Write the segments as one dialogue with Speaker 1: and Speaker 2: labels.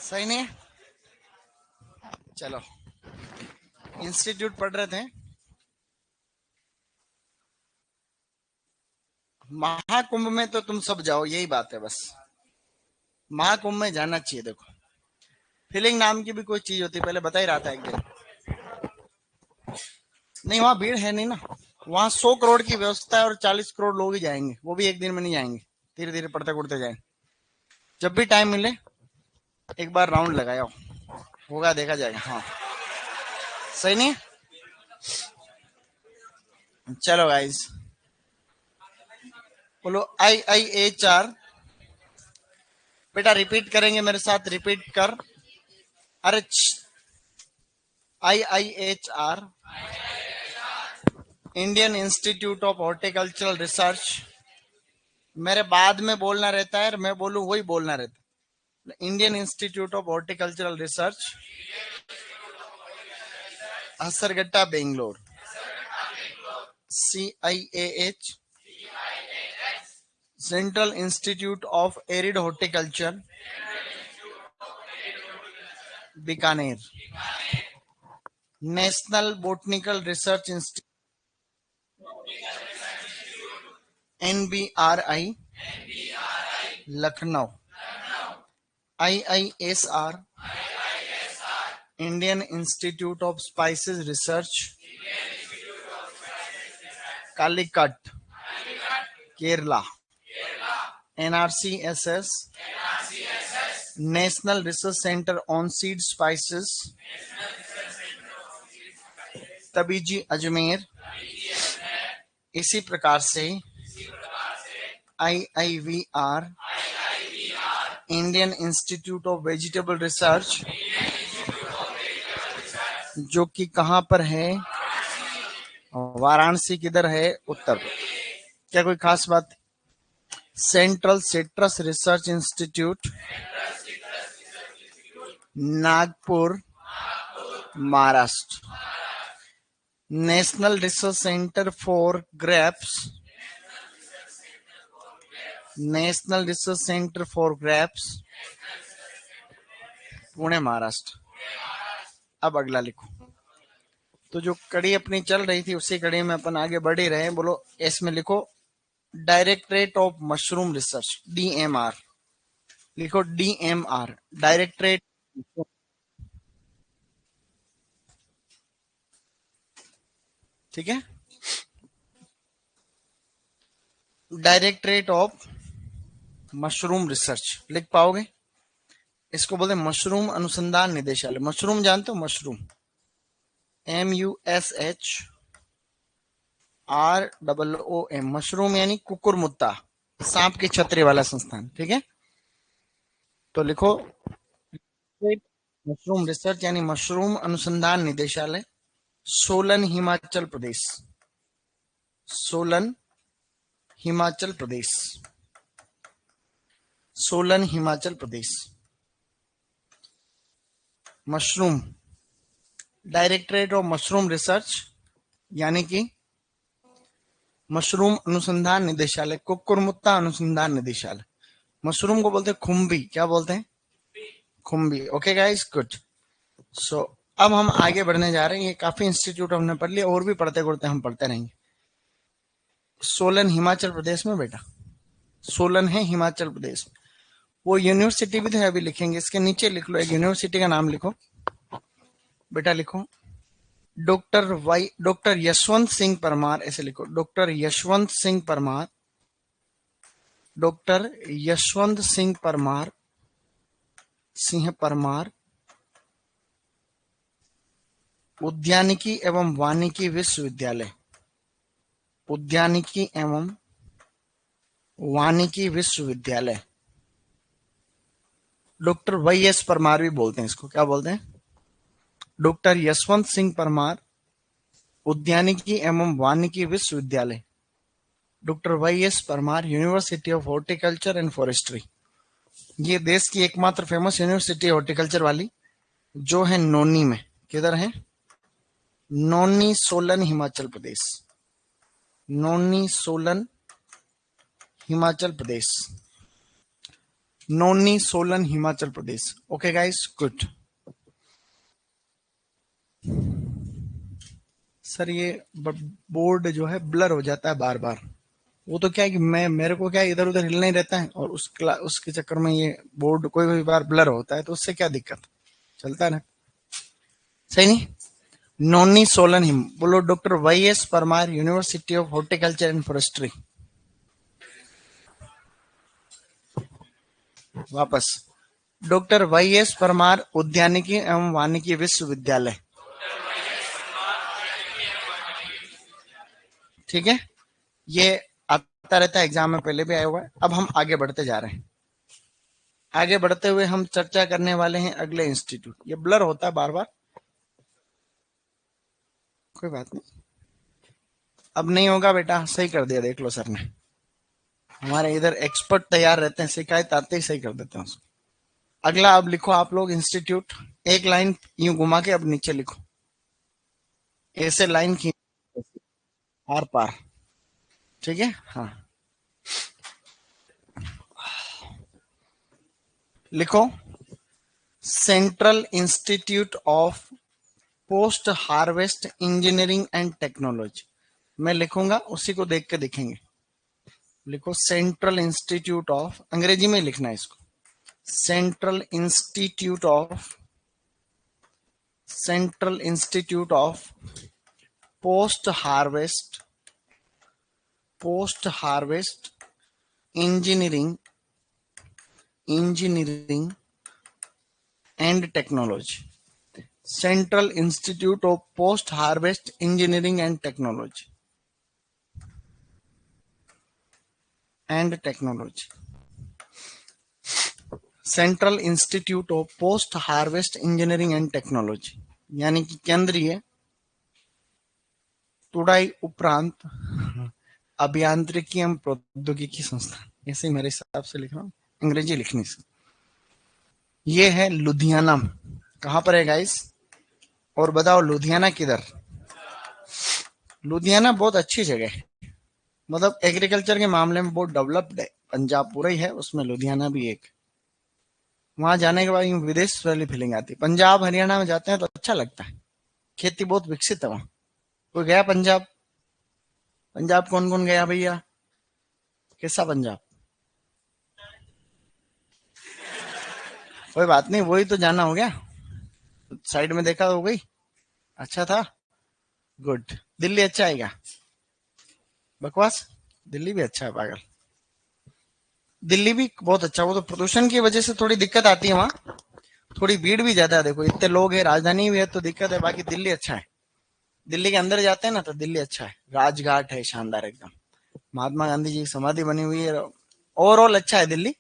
Speaker 1: सही नहीं है? चलो, इंस्टीट्यूट पढ़ रहे थे। महाकुंभ में तो तुम सब जाओ, यही बात है बस। महाकुंभ में जाना चाहिए। देखो, फीलिंग नाम की भी कोई चीज होती है, पहले बता ही रहा था एक दिन। नहीं, वहां भीड़ है नहीं ना। वहां 100 करोड़ की व्यवस्था है और 40 करोड़ लोग ही जाएंगे, वो भी एक दिन में नहीं जाएंगे, धीरे धीरे पढ़ते पढ़ते जाएंगे। जब भी टाइम मिले एक बार राउंड लगाओ, होगा देखा जाएगा। हाँ, सही नहीं? चलो गाइस, बोलो IIHR। बेटा रिपीट करेंगे मेरे साथ, रिपीट कर। अरे IIHR, Indian Institute of Horticultural research. मेरे बाद में बोलना रहता है, मैं बोलूं वही बोलना रहता है। Indian Institute of Horticultural Research, Hesaraghatta Bangalore. CIAH, Central Institute of Arid Horticulture, Bikaner. National Botanical Research Institute, NBRI, Lucknow. IISR, Indian Institute of Spices Research, Calicut, Kerala. NRCSS, National Research Centre on Seed Spices, Tabiji Ajmer. इसी प्रकार से IIVR, Indian Institute of Vegetable Research, जो कि कहां पर है? वाराणसी। किधर है? उत्तर प्रदेश। क्या कोई खास बात? Central citrus research institute, Nagpur, Maharashtra. National Research centre for grapes, national Research centre for grapes, Pune, Maharashtra. अब अगला लिखो। तो जो कड़ी अपनी चल रही थी उसी कड़ी में अपन आगे बढ़ ही रहे हैं। बोलो, एस में लिखो directorate of mushroom research, DMR। लिखो DMR, डायरेक्टरेट। ठीक है, डायरेक्टरेट ऑफ मशरूम रिसर्च लिख पाओगे? इसको बोलते हैं मशरूम अनुसंधान निदेशालय। मशरूम जानते हो? मशरूम, MUSHROOM, मशरूम यानी कुकुरमुत्ता, सांप की छतरी वाला संस्थान। ठीक है, तो लिखो मशरूम रिसर्च यानी मशरूम अनुसंधान निदेशालय, Solan, Himachal Pradesh. Solan, Himachal Pradesh. Solan, Himachal Pradesh. Mushroom, directorate of mushroom research यानी कि मशरूम अनुसंधान निदेशालय, कुकुरमुत्ता अनुसंधान निदेशालय। मशरूम को बोलते हैं खुम्बी। क्या बोलते हैं? खुम्बी। Okay guys, good. सो अब हम आगे बढ़ने जा रहे हैं। ये काफी इंस्टीट्यूट हमने पढ़ लिया, और भी पढ़ते पढ़ते हम पढ़ते रहेंगे। सोलन हिमाचल प्रदेश में बेटा, सोलन है हिमाचल प्रदेश। वो यूनिवर्सिटी भी तो है, अभी लिखेंगे। इसके नीचे लिख लो, एक यूनिवर्सिटी का नाम लिखो बेटा। लिखो डॉक्टर यशवंत सिंह परमार, ऐसे लिखो डॉक्टर यशवंत सिंह परमार। डॉक्टर यशवंत सिंह परमार, सिंह परमार, उद्यानिकी एवं वानिकी विश्वविद्यालय, उद्यानिकी एवं वानिकी विश्वविद्यालय। डॉक्टर YS परमार भी बोलते हैं इसको। क्या बोलते हैं? डॉक्टर यशवंत सिंह परमार, उद्यानिकी एवं वानिकी विश्वविद्यालय, doctor YS Parmar, university of horticulture and forestry. ये देश की एकमात्र फेमस यूनिवर्सिटी हॉर्टिकल्चर वाली, जो है नोनी में। किधर है? Nauni, Solan, Himachal Pradesh. Nauni, Solan, Himachal Pradesh. Nauni Solan Himachal Pradesh. Okay guys, good. Sir ये बोर्ड जो है ब्लर हो जाता है बार बार। वो तो क्या है कि मैं मेरे को क्या इधर उधर हिलना ही रहता है, और उसके चक्कर में ये बोर्ड कोई भी बार ब्लर होता है, तो उससे क्या दिक्कत, चलता है ना, सही नहीं। नोनी सोलन हिम बोलो। Doctor Y S Parmar, university of horticulture and forestry. वापस, डॉक्टर वाई एस परमार उद्यानिकी एवं वानिकी विश्वविद्यालय। ठीक है, ये आता रहता है एग्जाम में, पहले भी आया हुआ है। अब हम आगे बढ़ते जा रहे हैं। आगे बढ़ते हुए हम चर्चा करने वाले हैं अगले इंस्टीट्यूट। ये ब्लर होता है बार बार, कोई बात नहीं, अब नहीं होगा बेटा, सही कर दिया, देख लो सर ने। हमारे इधर एक्सपर्ट तैयार रहते हैं, शिकायत आते ही सही कर देते हैं उसको। अगला अब लिखो आप लोग इंस्टीट्यूट, एक लाइन यूं घुमा के अब नीचे लिखो, ऐसे लाइन खींच आर पार। ठीक है, हाँ लिखो, central Institute of post harvest engineering and technology. मैं लिखूंगा, उसी को देख के लिखेंगे। लिखो सेंट्रल इंस्टीट्यूट ऑफ, अंग्रेजी में लिखना है इसको, central Institute of post harvest engineering and technology. Central Institute of post harvest engineering and technology. Central Institute of post harvest engineering and technology, यानी कि केंद्रीय तुड़ाई उपरांत अभियांत्रिकी एवं प्रौद्योगिकी संस्थान। ऐसे ही मेरे हिसाब से लिख रहा हूँ, अंग्रेजी लिखनी से। ये है लुधियाना में। कहां पर है गाइस, और बताओ लुधियाना किधर। लुधियाना बहुत अच्छी जगह है, मतलब एग्रीकल्चर के मामले में बहुत डेवलप्ड है। पंजाब पूरा ही है, उसमें लुधियाना भी एक। वहां जाने के बाद यूं विदेश वाली फीलिंग आती है। पंजाब हरियाणा में जाते हैं तो अच्छा लगता है, खेती बहुत विकसित है वहां। कोई गया पंजाब? पंजाब कौन कौन गया भैया? कैसा पंजाब? कोई बात नहीं, वही तो जाना हो गया, साइड में देखा हो गई, अच्छा था, गुड। दिल्ली अच्छा है क्या? बकवास, दिल्ली भी अच्छा है पागल, दिल्ली भी बहुत अच्छा। वो तो प्रदूषण की वजह से थोड़ी दिक्कत आती है वहां, थोड़ी भीड़ भी ज्यादा है, देखो इतने लोग हैं, राजधानी भी है तो दिक्कत है, बाकी दिल्ली अच्छा है। दिल्ली के अंदर जाते हैं ना तो दिल्ली अच्छा है, राजघाट है शानदार एकदम, महात्मा गांधी जी की समाधि बनी हुई है, ओवरऑल अच्छा है दिल्ली।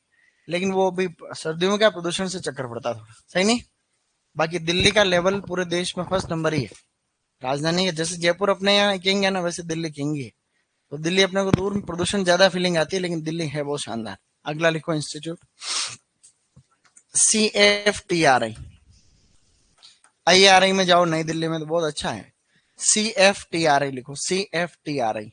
Speaker 1: लेकिन वो भी सर्दियों में क्या प्रदूषण से चक्कर पड़ता था, सही नहीं। बाकी दिल्ली का लेवल पूरे देश में फर्स्ट नंबर ही है। राजधानी है, जैसे जयपुर अपने यहाँ किंग है ना, वैसे दिल्ली किंग ही है। तो दिल्ली अपने को दूर में प्रदूषण ज्यादा फीलिंग आती है, लेकिन दिल्ली है बहुत शानदार। अगला लिखो इंस्टीट्यूट, CFTRI। IRI में जाओ, नई दिल्ली में तो बहुत अच्छा है। CFTRI लिखो, CFTRI,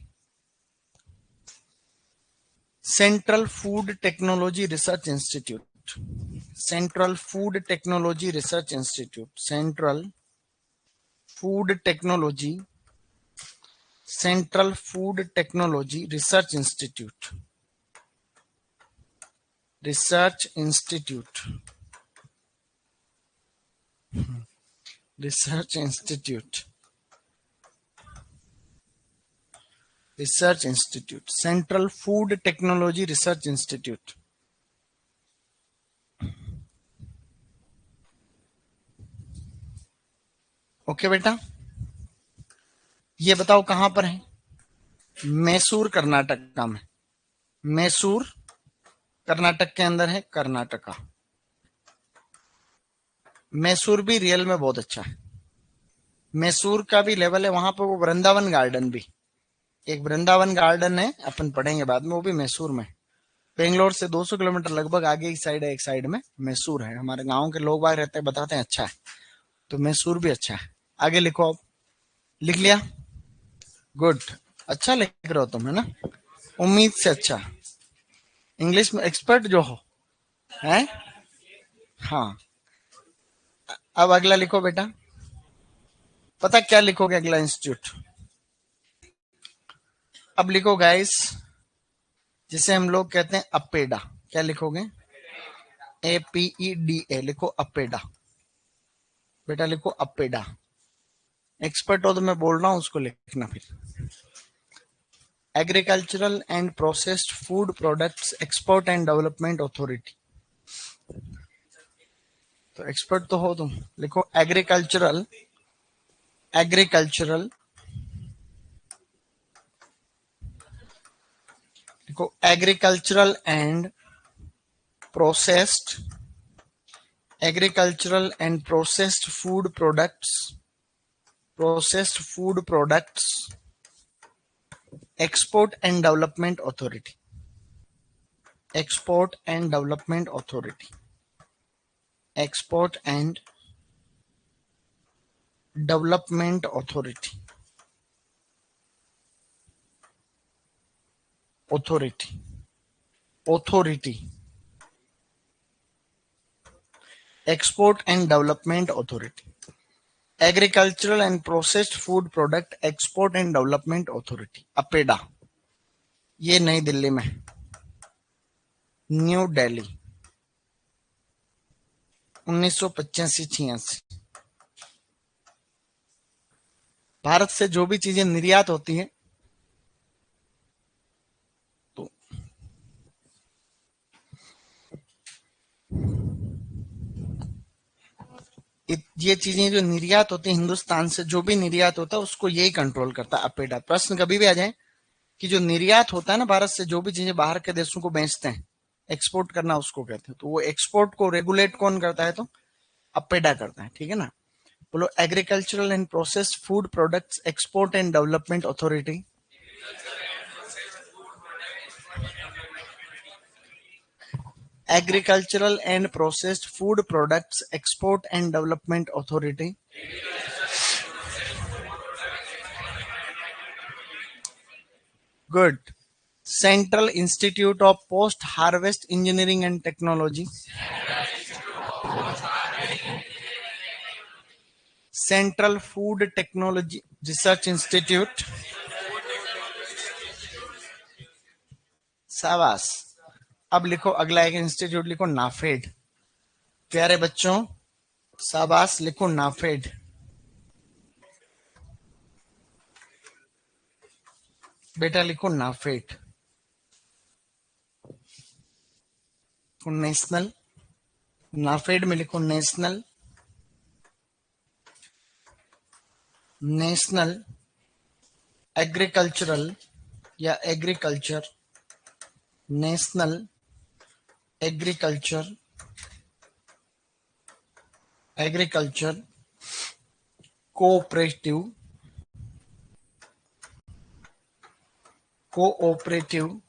Speaker 1: central food technology research institute. Central food technology research institute, food technology central food technology research institute, research institute, research institute, research institute, central food technology research institute. Okay बेटा, ये बताओ कहां पर है? मैसूर कर्नाटक में, मैसूर कर्नाटक के अंदर है, कर्नाटका। मैसूर भी रियल में बहुत अच्छा है, मैसूर का भी लेवल है वहां पर। वो वृंदावन गार्डन भी, एक वृंदावन गार्डन है, अपन पढ़ेंगे बाद में, वो भी मैसूर में। बेंगलोर से 200 किलोमीटर लगभग आगे की साइड है, एक साइड में मैसूर है। हमारे गांव के लोग बाहर रहते हैं, बताते हैं अच्छा है, तो मैसूर भी अच्छा है। आगे लिखो अब, लिख लिया, गुड। अच्छा लिख रहे हो तुम, है ना, उम्मीद से अच्छा, इंग्लिश में एक्सपर्ट जो हो। है। हाँ, अब अगला लिखो बेटा। पता क्या लिखोगे अगला इंस्टीट्यूट? अब लिखो गाइस, जिसे हम लोग कहते हैं अपेडा। क्या लिखोगे? APEDA लिखो, अपेडा। बेटा लिखो अपेडा। एक्सपर्ट हो तो मैं बोल रहा हूं उसको लिखना फिर। Agricultural and processed food products export and development authority. तो एक्सपर्ट तो हो तुम, लिखो एग्रीकल्चरल, एग्रीकल्चरल, लिखो agricultural and processed, agricultural and processed food products, processed food products export and development authority, export and development authority, export and development authority, authority, authority, export and development authority, agricultural and processed food product export and development authority, APEDA. ये नई दिल्ली में, new Delhi, 1985-86। Bharat से जो भी चीजें निर्यात होती हैं, तो ये चीजें जो निर्यात होती है हिंदुस्तान से, जो भी निर्यात होता है उसको यही कंट्रोल करता है, अपेडा। प्रश्न कभी भी आ जाए कि जो निर्यात होता है ना भारत से, जो भी चीजें बाहर के देशों को बेचते हैं, एक्सपोर्ट करना उसको कहते हैं, तो वो एक्सपोर्ट को रेगुलेट कौन करता है? तो अपेडा करता है, ठीक है ना। बोलो, agricultural and processed food products export and development authority, agricultural and processed food products export and development authority. Good. Central Institute of post harvest engineering and technology, central food technology research institute. शाबाश। अब लिखो अगला एक institute, लिखो नाफेड। प्यारे बच्चों, शाबाश, लिखो नाफेड। बेटा लिखो नाफेड, नेशनल, नाफेड में लिखो नेशनल, नेशनल एग्रीकल्चरल या agriculture, national agriculture, agriculture cooperative, cooperative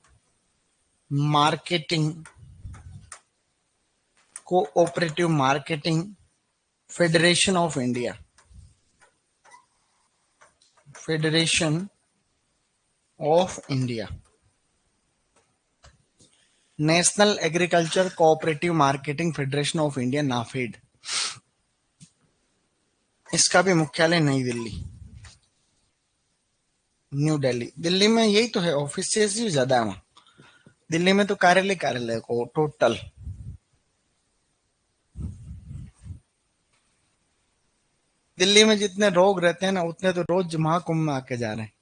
Speaker 1: marketing, cooperative marketing federation of India, federation of India, national agriculture cooperative marketing federation of India, NAFED. इसका भी मुख्यालय नई दिल्ली, न्यू दिल्ली। दिल्ली में यही तो है, ऑफिस ही ज्यादा है वहां। दिल्ली में तो कार्यालय कार्यालय को टोटल। दिल्ली में जितने लोग रहते हैं ना, उतने तो रोज महाकुंभ में आके जा रहे हैं।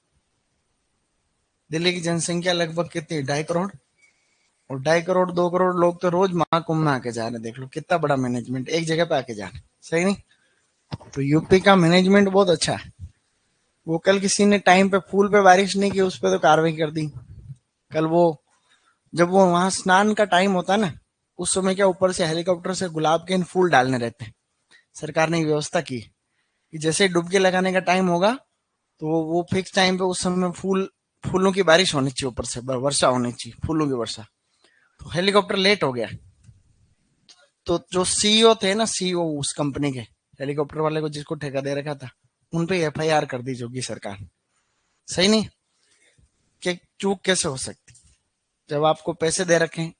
Speaker 1: दिल्ली की जनसंख्या लगभग कितनी, 2.5 करोड़, और 2.5 करोड़ 2 करोड़ लोग तो रोज महाकुंभ में आके जा रहे हैं। देख लो कितना बड़ा मैनेजमेंट एक जगह पे आके जा रहे हैं, सही नहीं? तो यूपी का मैनेजमेंट बहुत अच्छा है। वो कल किसी ने टाइम पे फूल पे बारिश नहीं की, उस पर तो कार्रवाई कर दी। कल वो, जब वो वहां स्नान का टाइम होता है ना, उस समय क्या ऊपर से हेलीकॉप्टर से गुलाब के इन फूल डालने रहते हैं। सरकार ने व्यवस्था की कि जैसे डुबकी लगाने का टाइम होगा, तो वो फिक्स टाइम पे उस समय फूलों की बारिश होनी चाहिए, ऊपर से वर्षा होनी चाहिए, फूलों की वर्षा। तो हेलीकॉप्टर लेट हो गया, तो जो सीईओ थे ना, सीईओ उस कंपनी के, हेलीकॉप्टर वाले को जिसको ठेका दे रखा था, उन पे एफआईआर कर दी योगी सरकार। सही नहीं? कि चूक कैसे हो सकती? जब आपको पैसे दे रखे हैं,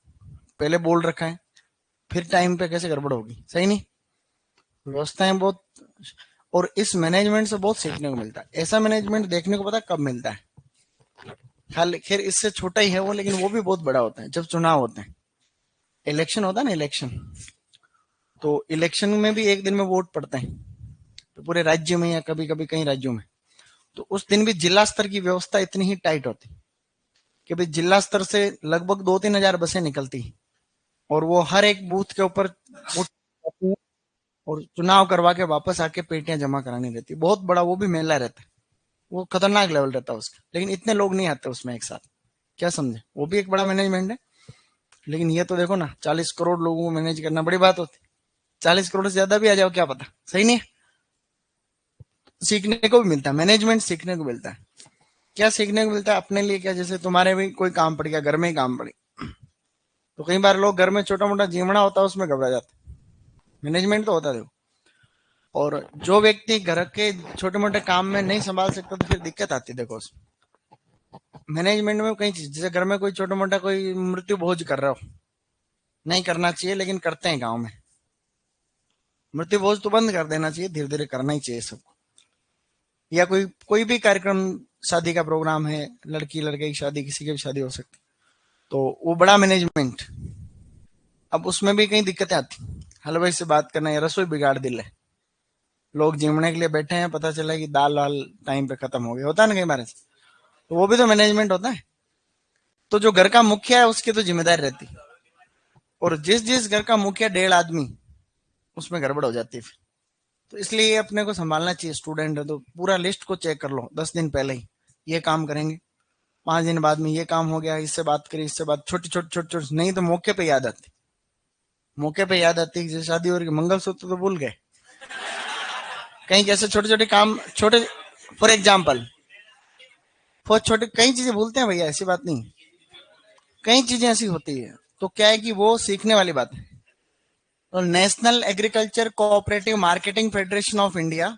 Speaker 1: पहले बोल रखा है फिर टाइम पे कैसे गड़बड़ होगी, सही नहीं। व्यवस्थाएं बहुत, और इस मैनेजमेंट से बहुत सीखने को मिलता है। ऐसा मैनेजमेंट देखने को पता कब मिलता है, खाली खैर इससे छोटा ही है वो, लेकिन वो भी बहुत बड़ा होता है जब चुनाव होते हैं, इलेक्शन होता है ना, इलेक्शन। तो इलेक्शन में भी एक दिन में वोट पड़ते हैं, तो पूरे राज्य में या कभी कभी कई राज्यों में, तो उस दिन भी जिला स्तर की व्यवस्था इतनी ही टाइट होती कि भाई जिला स्तर से लगभग 2-3 हजार बसें निकलती, और वो हर एक बूथ के ऊपर और चुनाव करवा के वापस आके पेटियां जमा करानी रहती। बहुत बड़ा वो भी मेला रहता है, वो खतरनाक लेवल रहता है उसका, लेकिन इतने लोग नहीं आते उसमें एक साथ, क्या समझे, वो भी एक बड़ा मैनेजमेंट है। लेकिन ये तो देखो ना, 40 करोड़ लोगों को मैनेज करना बड़ी बात होती। 40 करोड़ से ज्यादा भी आ जाओ क्या पता, सही नहीं है। सीखने को भी मिलता है, मैनेजमेंट सीखने को मिलता है। क्या सीखने को मिलता है अपने लिए, क्या जैसे तुम्हारे भी कोई काम पड़ गया, घर में ही काम पड़ी, तो कई बार लोग घर में छोटा मोटा जीवड़ा होता है उसमें घबरा जाते, मैनेजमेंट तो होता है देखो। और जो व्यक्ति घर के छोटे मोटे काम में नहीं संभाल सकता तो फिर दिक्कत आती है देखो उसमें। मैनेजमेंट में कई चीज, जैसे घर में कोई छोटा मोटा कोई मृत्यु भोज कर रहा हो, नहीं करना चाहिए लेकिन करते हैं गांव में, मृत्यु भोज तो बंद कर देना चाहिए, धीरे धीरे करना ही चाहिए सबको। या कोई कोई भी कार्यक्रम, शादी का प्रोग्राम है, लड़की लड़के की शादी, किसी की भी शादी हो सकती, तो वो बड़ा मैनेजमेंट। अब उसमें भी कई दिक्कतें आती, हलवाई से बात करना या रसोई बिगाड़ दिल है, लोग जिमने के लिए बैठे हैं, पता चला कि दाल वाल टाइम पे खत्म हो गया, होता है ना कई बार, तो वो भी तो मैनेजमेंट होता है। तो जो घर का मुखिया है उसकी तो जिम्मेदारी रहती, और जिस जिस घर का मुखिया 1.5 आदमी, उसमें गड़बड़ हो जाती है फिर। तो इसलिए ये अपने को संभालना चाहिए, स्टूडेंट है तो पूरा लिस्ट को चेक कर लो 10 दिन पहले ही, ये काम करेंगे, 5 दिन बाद में ये काम हो गया, इससे बात करी, इससे बात, छोटी छोटी छोटी छोटी, नहीं तो मौके पे याद आती, मौके पे याद आती कि शादी हो रही, मंगलसूत्र तो भूल गए, कहीं कैसे छोटे छोटे काम, छोटे, फॉर एग्जाम्पल, बहुत छोटे कई चीजें भूलते हैं भैया, ऐसी बात नहीं, कई चीजें ऐसी होती है, तो क्या है कि वो सीखने वाली बात है। तो national agriculture cooperative marketing federation of India,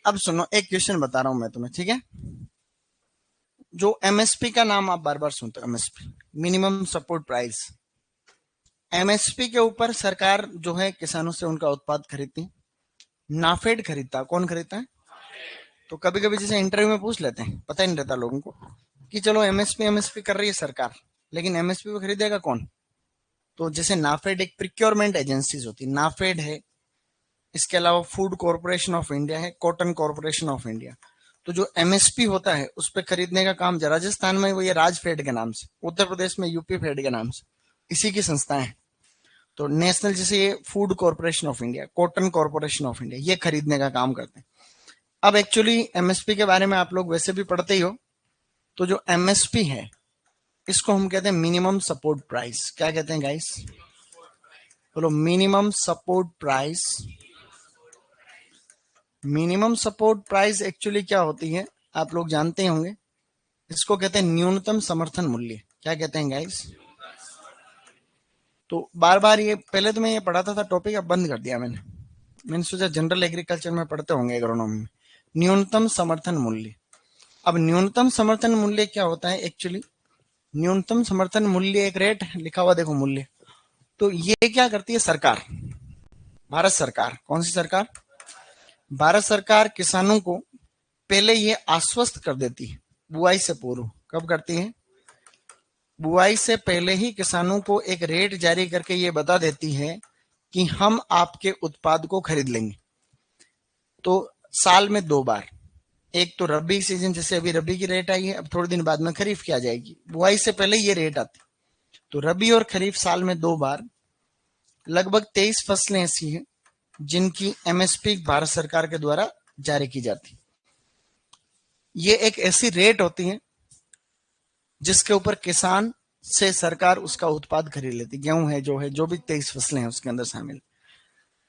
Speaker 1: अब सुनो एक क्वेश्चन बता रहा हूं मैं तुम्हें, ठीक है। जो एमएसपी का नाम आप बार बार सुनते हो, MSP, minimum support price, MSP के ऊपर सरकार जो है किसानों से उनका उत्पाद खरीदती, नाफेड खरीदता, कौन खरीदता है। तो कभी कभी जैसे इंटरव्यू में पूछ लेते हैं, पता ही नहीं रहता लोगों को कि चलो एमएसपी एमएसपी कर रही है सरकार, लेकिन एमएसपी को खरीदेगा कौन। तो जैसे नाफेड एक प्रिक्योरमेंट एजेंसीज होती, नाफेड है, इसके अलावा फूड कॉर्पोरेशन ऑफ इंडिया है, कॉटन कॉर्पोरेशन ऑफ इंडिया। तो जो एमएसपी होता है उस पर खरीदने का काम, राजस्थान में वो ये राजफेड के नाम से, उत्तर प्रदेश में यूपी फेड के नाम से, इसी की संस्थाएं। तो नेशनल जैसे ये food corporation of India, cotton corporation of India, ये खरीदने का काम करते हैं। अब एक्चुअली एमएसपी के बारे में आप लोग वैसे भी पढ़ते ही हो, तो जो एमएसपी है इसको हम कहते हैं मिनिमम सपोर्ट प्राइस। क्या कहते हैं गाइस, बोलो, minimum support price. Minimum support price actually क्या होती है आप लोग जानते होंगे, इसको कहते हैं न्यूनतम समर्थन मूल्य। क्या कहते हैं गाइस। तो बार बार ये, पहले तो मैं ये पढ़ाता था टॉपिक, अब बंद कर दिया मैंने, मैंने सोचा जनरल एग्रीकल्चर में पढ़ते होंगे एग्रोनॉमी में, न्यूनतम समर्थन मूल्य। अब न्यूनतम समर्थन मूल्य क्या होता है एक्चुअली, न्यूनतम समर्थन मूल्य एक रेट लिखा हुआ देखो, मूल्य। तो ये क्या करती है सरकार, भारत सरकार, कौन सी सरकार, भारत सरकार किसानों को पहले ये आश्वस्त कर देती है बुआई से पूर्व। कब करती है, बुआई से पहले ही किसानों को एक रेट जारी करके ये बता देती है कि हम आपके उत्पाद को खरीद लेंगे। तो साल में 2 बार, एक तो रबी सीजन, जैसे अभी रबी की रेट आई है, अब थोड़े दिन बाद में खरीफ की आ जाएगी, बुआई से पहले ये रेट आती। तो रबी और खरीफ साल में 2 बार, लगभग 23 फसलें ऐसी हैं जिनकी एमएसपी भारत सरकार के द्वारा जारी की जाती। ये एक ऐसी रेट होती है जिसके ऊपर किसान से सरकार उसका उत्पाद खरीद लेती, गेहूं है, जो है, जो भी 23 फसलें हैं उसके अंदर शामिल।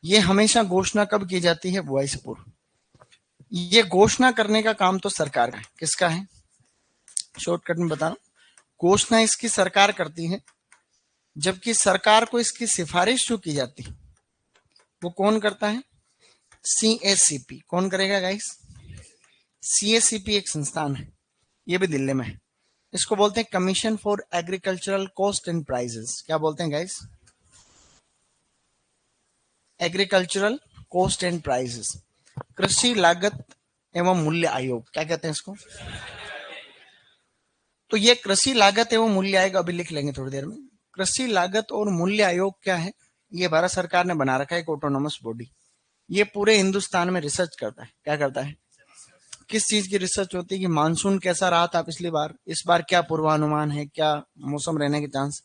Speaker 1: ये हमेशा घोषणा कब की जाती है, बुआई से पूर्व। ये घोषणा करने का काम तो सरकार का है, किसका है, शॉर्टकट में बता रहा हूं, घोषणा इसकी सरकार करती है, जबकि सरकार को इसकी सिफारिश जो की जाती है वो कौन करता है, सीएसीपी। कौन करेगा गाइस, सीएसीपी एक संस्थान है, ये भी दिल्ली में है, इसको बोलते हैं commission for agricultural cost and prices. क्या बोलते हैं guys? Agricultural cost and prices, कृषि लागत एवं मूल्य आयोग, क्या कहते हैं इसको? तो ये कृषि लागत एवं मूल्य आयोग अभी लिख लेंगे थोड़ी देर में। कृषि लागत और मूल्य आयोग क्या है? ये भारत सरकार ने बना रखा है एक ऑटोनोमस बॉडी। ये पूरे हिंदुस्तान में रिसर्च करता है। क्या करता है? किस चीज की रिसर्च होती है कि मानसून कैसा रहा था पिछली बार, इस बार क्या पूर्वानुमान है, क्या मौसम रहने के चांस,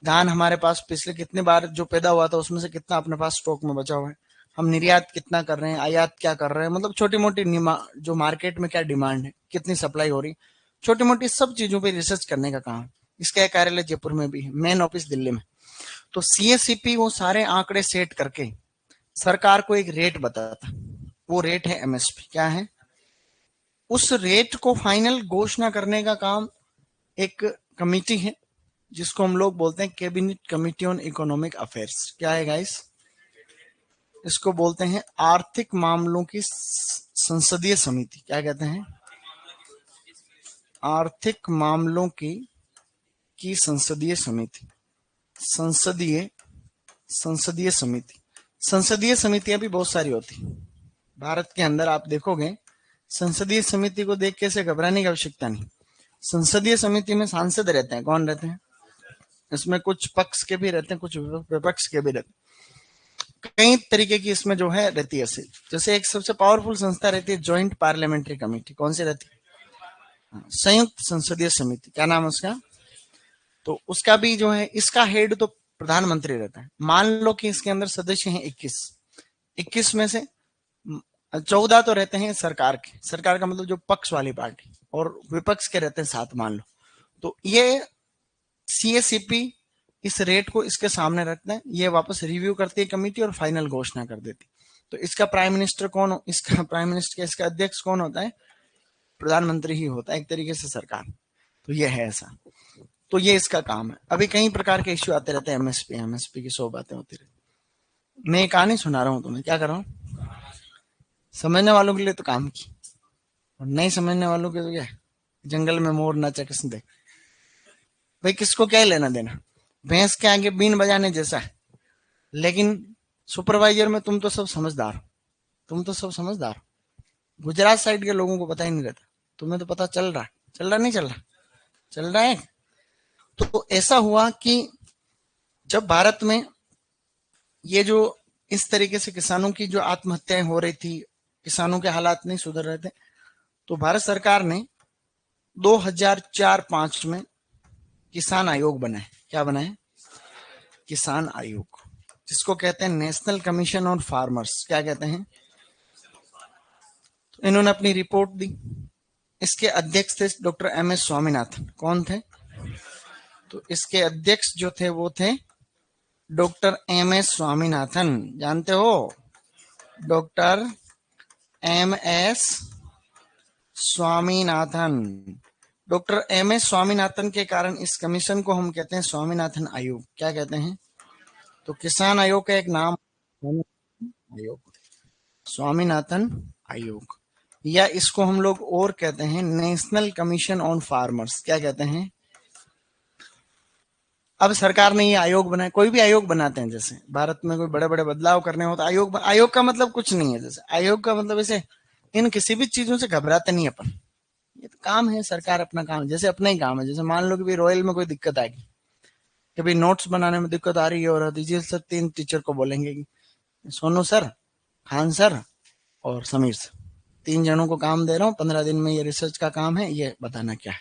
Speaker 1: धान हमारे पास पिछले कितने बार जो पैदा हुआ था उसमें से कितना अपने पास स्टॉक में बचा हुआ है, हम निर्यात कितना कर रहे हैं, आयात क्या कर रहे हैं, मतलब छोटी मोटी जो मार्केट में क्या डिमांड है, कितनी सप्लाई हो रही, छोटी मोटी सब चीजों पे रिसर्च करने का काम। इसका एक कार्यालय जयपुर में भी है, मेन ऑफिस दिल्ली में। तो सीएससीपी वो सारे आंकड़े सेट करके सरकार को एक रेट बताता, वो रेट है एमएसपी। क्या है? उस रेट को फाइनल घोषणा करने का काम एक कमिटी है जिसको हम लोग बोलते हैं cabinet committee on economic affairs. क्या है गाइस? इसको बोलते हैं आर्थिक मामलों की संसदीय समिति। क्या कहते हैं? आर्थिक मामलों की संसदीय समिति। संसदीय संसदीय समिति। संसदीय समितियां भी बहुत सारी होती भारत के अंदर। आप देखोगे संसदीय समिति को देख के से घबराने की आवश्यकता नहीं। संसदीय समिति में सांसद रहते हैं। कौन रहते हैं? इसमें कुछ पक्ष के भी रहते हैं, कुछ विपक्ष के भी रहते हैं, कई तरीके की इसमें जो है रहती है। जैसे एक सबसे पावरफुल संस्था रहती है ज्वाइंट पार्लियामेंट्री कमेटी। कौन सी रहती है? संयुक्त संसदीय समिति। क्या नाम है उसका? तो उसका भी जो है, इसका हेड तो प्रधानमंत्री रहता है। मान लो कि इसके अंदर सदस्य हैं 21 में से 14 तो रहते हैं सरकार के, सरकार का मतलब जो पक्ष वाली पार्टी, और विपक्ष के रहते हैं 7 मान लो। तो ये सीएससीपी इस रेट को इसके सामने रखते हैं, ये वापस रिव्यू करती है कमेटी और फाइनल घोषणा कर देती। तो इसका प्राइम मिनिस्टर कौन हो? इसका प्राइम मिनिस्टर, इसका अध्यक्ष कौन होता है? प्रधानमंत्री ही होता है एक तरीके से सरकार। तो ये है ऐसा। तो ये इसका काम है। अभी कई प्रकार के इश्यू आते रहते हैं, एमएसपी की 100 बातें होती रहती। मैं एक कहानी सुना रहा हूँ तुम्हें। क्या कर रहा हूँ? समझने वालों के लिए तो काम की, और नहीं समझने वालों के तो क्या, जंगल में मोर नाचा किसने देख। भाई किसको क्या लेना देना, भैंस के आगे बीन बजाने जैसा है। लेकिन सुपरवाइजर में तुम तो सब समझदार हो। गुजरात साइड के लोगों को पता ही नहीं रहता, तुम्हें तो पता चल रहा नहीं चल रहा है। तो ऐसा हुआ कि जब भारत में ये जो इस तरीके से किसानों की जो आत्महत्याएं हो रही थी, किसानों के हालात नहीं सुधर रहे थे, तो भारत सरकार ने 2004-5 में किसान आयोग बनाए। क्या बनाए? किसान आयोग, जिसको कहते हैं नेशनल कमीशन ऑन फार्मर्स। क्या कहते हैं? तो इन्होंने अपनी रिपोर्ट दी। इसके अध्यक्ष थे डॉक्टर एम.एस. स्वामीनाथन। कौन थे? तो इसके अध्यक्ष जो थे वो थे डॉक्टर एम.एस. स्वामीनाथन। जानते हो? Doctor M S. Swaminathan. Doctor M S. Swaminathan के कारण इस कमीशन को हम कहते हैं स्वामीनाथन आयोग। क्या कहते हैं? तो किसान आयोग का एक नाम आयोग, स्वामीनाथन आयोग, या इसको हम लोग और कहते हैं नेशनल कमीशन ऑन फार्मर्स। क्या कहते हैं? अब सरकार ने ये आयोग बनाया। कोई भी आयोग बनाते हैं, जैसे भारत में कोई बड़े बड़े बदलाव करने हो तो आयोग का मतलब कुछ नहीं है। जैसे आयोग का मतलब ऐसे इन किसी भी चीजों से घबराते नहीं अपन, ये तो काम है, सरकार अपना काम, जैसे अपना ही काम है। जैसे मान लो कि भाई रॉयल में कोई दिक्कत आएगी, कि भाई नोट्स बनाने में दिक्कत आ रही है, और दीजिए सर 3 टीचर को बोलेंगे कि सोनू सर, खान सर और समीर सर, 3 जनों को काम दे रहा हूँ, 15 दिन में ये रिसर्च का काम है, ये बताना क्या है।